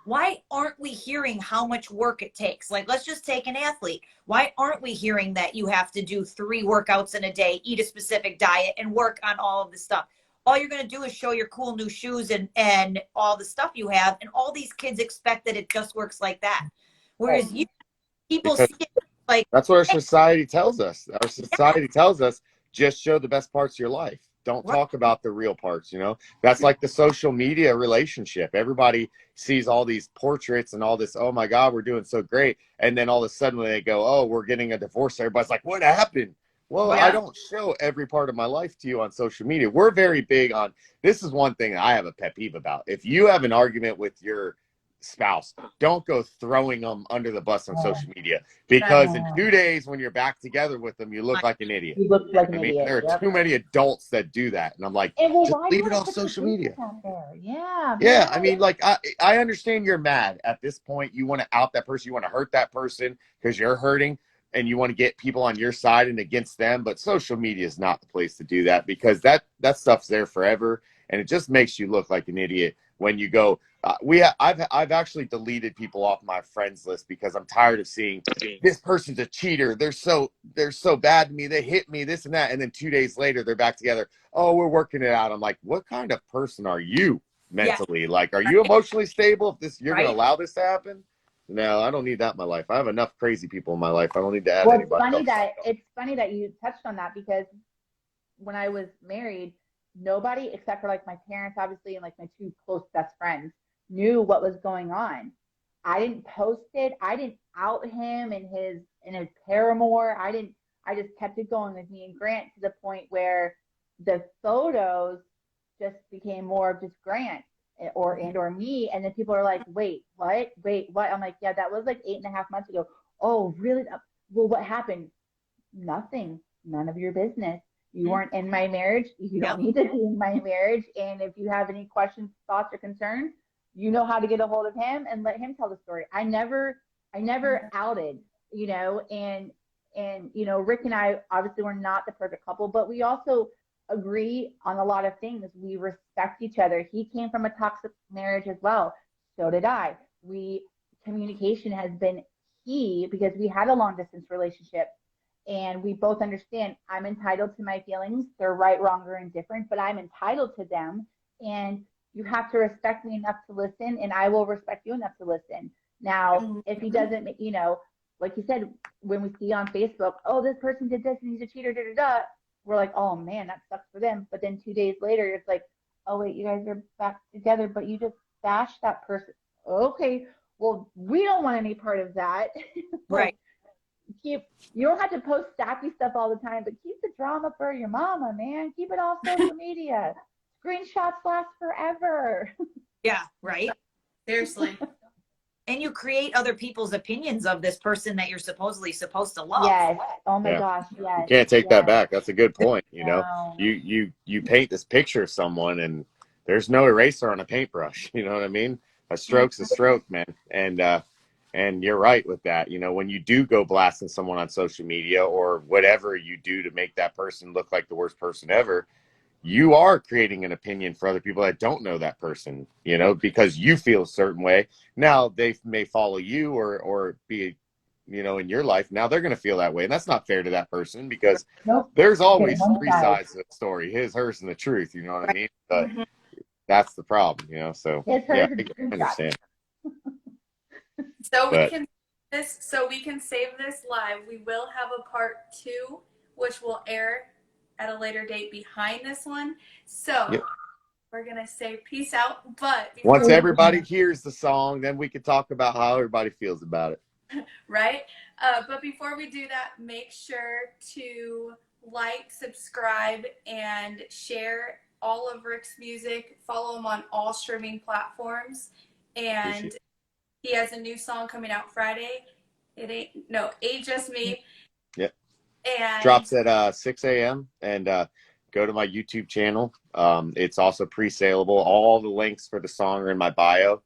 why aren't we hearing how much work it takes? Like, let's just take an athlete. Why aren't we hearing that you have to do 3 workouts in a day, eat a specific diet, and work on all of this stuff? All you're going to do is show your cool new shoes and all the stuff you have, and all these kids expect that it just works like that. Whereas people see it like, that's what our society tells us. Our society tells us, just show the best parts of your life. Don't talk about the real parts, That's like the social media relationship. Everybody sees all these portraits and all this, oh my God, we're doing so great. And then all of a sudden when they go, oh, we're getting a divorce, everybody's like, what happened? Well, I don't show every part of my life to you on social media. We're very big on, this is one thing I have a pet peeve about. If you have an argument with your spouse, don't go throwing them under the bus on social media, because in 2 days when you're back together with them, you look like an idiot. You look like an idiot. There are too many adults that do that, and I'm like, just leave it off social media. Yeah, I mean, like, I understand you're mad at this point. You want to out that person, you want to hurt that person because you're hurting, and you want to get people on your side and against them. But social media is not the place to do that, because that stuff's there forever, and it just makes you look like an idiot when you go. I've actually deleted people off my friends list because I'm tired of seeing this person's a cheater. They're so bad to me. They hit me, this and that. And then 2 days later, they're back together. Oh, we're working it out. I'm like, what kind of person are you mentally? Yeah. Like, are you emotionally stable? If you're going to allow this to happen? No, I don't need that in my life. I have enough crazy people in my life. I don't need to add anybody else. It's funny that you touched on that, because when I was married, nobody except for like my parents, obviously, and like my 2 close best friends knew what was going on. I didn't post it. I didn't out him and his paramour. I just kept it going with me and Grant, to the point where the photos just became more of just Grant or me. And then people are like, wait, what? I'm like, yeah, that was like 8.5 months ago. Oh, really? Well, what happened? Nothing. None of your business. You weren't in my marriage. You don't need to be in my marriage. And if you have any questions, thoughts, or concerns, you know how to get a hold of him and let him tell the story. I never outed, and And, you know, Rick and I, obviously, we're not the perfect couple, but we also agree on a lot of things. We respect each other. He came from a toxic marriage as well. So did I. Communication has been key because we had a long distance relationship, and we both understand I'm entitled to my feelings. They're right, wrong, or indifferent, but I'm entitled to them. And you have to respect me enough to listen, and I will respect you enough to listen. Now, if he doesn't, you know, like you said, when we see on Facebook, oh, this person did this and he's a cheater, da da da, we're like, oh man, that sucks for them. But then 2 days later, it's like, oh wait, you guys are back together, but you just bashed that person. Okay, well, we don't want any part of that. Right. You don't have to post sappy stuff all the time, but keep the drama for your mama, man. Keep it off social media. Screenshots last forever. Yeah, right. Seriously. And you create other people's opinions of this person that you're supposedly supposed to love. Yes. Oh my Yeah. gosh. Yes. You can't take that back. That's a good point. You know, No. you paint this picture of someone, and there's no eraser on a paintbrush. You know what I mean? A stroke's a stroke, man. And you're right with that. You know, when you do go blasting someone on social media or whatever you do to make that person look like the worst person ever, you are creating an opinion for other people that don't know that person, you know, because you feel a certain way. Now they may follow you or be, you know, in your life. Now they're going to feel that way. And that's not fair to that person because Nope. there's always One three side. sides to the story, his, hers, and the truth. You know what I mean? But that's the problem, you know? So His, yeah, hers, and I understand. So But- we can save this live. We will have a part 2, which will air at a later date behind this one. So Yep. we're gonna say peace out. But Once everybody hears the song, then we can talk about how everybody feels about it. right? But before we do that, make sure to like, subscribe, and share all of Rick's music. Follow him on all streaming platforms. And he has a new song coming out Friday. Ain't Just Me. Yep. And drops at 6 a.m. and go to my YouTube channel. It's also pre-saleable. All the links for the song are in my bio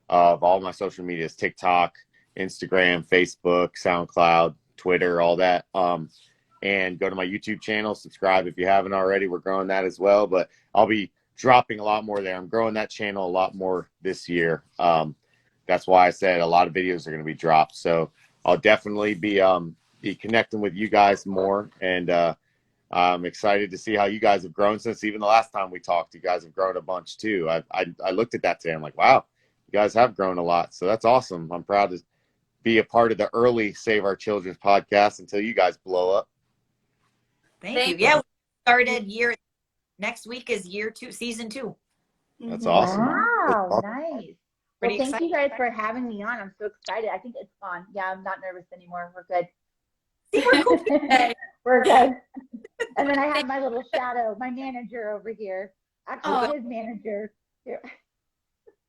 of all my social medias: TikTok, Instagram, Facebook, SoundCloud, Twitter, all that. And go to my YouTube channel, subscribe if you haven't already. We're growing that as well, but I'll be dropping a lot more there. I'm growing that channel a lot more this year. That's why I said a lot of videos are going to be dropped. So I'll definitely be connecting with you guys more, and I'm excited to see how you guys have grown since even the last time we talked. You guys have grown a bunch too. I looked at that today. I'm like, wow, you guys have grown a lot. So that's awesome. I'm proud to be a part of the early Save Our Children's podcast until you guys blow up. Thank you. Yeah, we started next week is year 2, season 2. That's awesome. Wow, That's awesome. nice. Pretty Well, thank excited. you guys for having me on. I'm so excited. I think it's fun. Yeah, I'm not nervous anymore. We're good. We're good. And then I have my little shadow, my manager over here. Actually, his manager.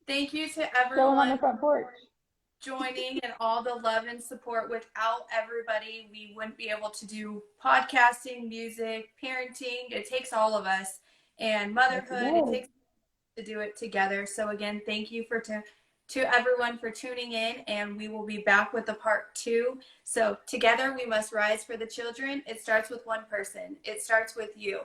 thank you to Still on everyone the front porch. joining and all the love and support. Without everybody, we wouldn't be able to do podcasting, music, parenting. It takes all of us, and motherhood. It takes to do it together. So again, thank you to everyone for tuning in, and we will be back with the part 2. So together we must rise for the children. It starts with one person. It starts with you.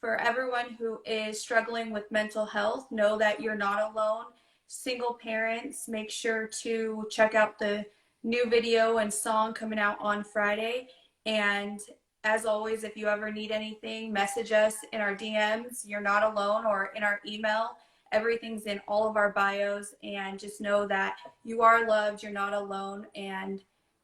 For everyone who is struggling with mental health, know that you're not alone. Single parents, make sure to check out the new video and song coming out on Friday. And as always, if you ever need anything, message us in our DMs. You're not alone, or in our email. Everything's in all of our bios. And just know that you are loved. You're not alone. And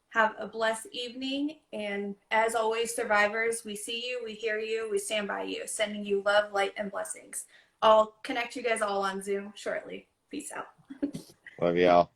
have a blessed evening. And as always, survivors, we see you, we hear you, we stand by you, sending you love, light, and blessings. I'll connect you guys all on Zoom shortly. Peace out. Love y'all.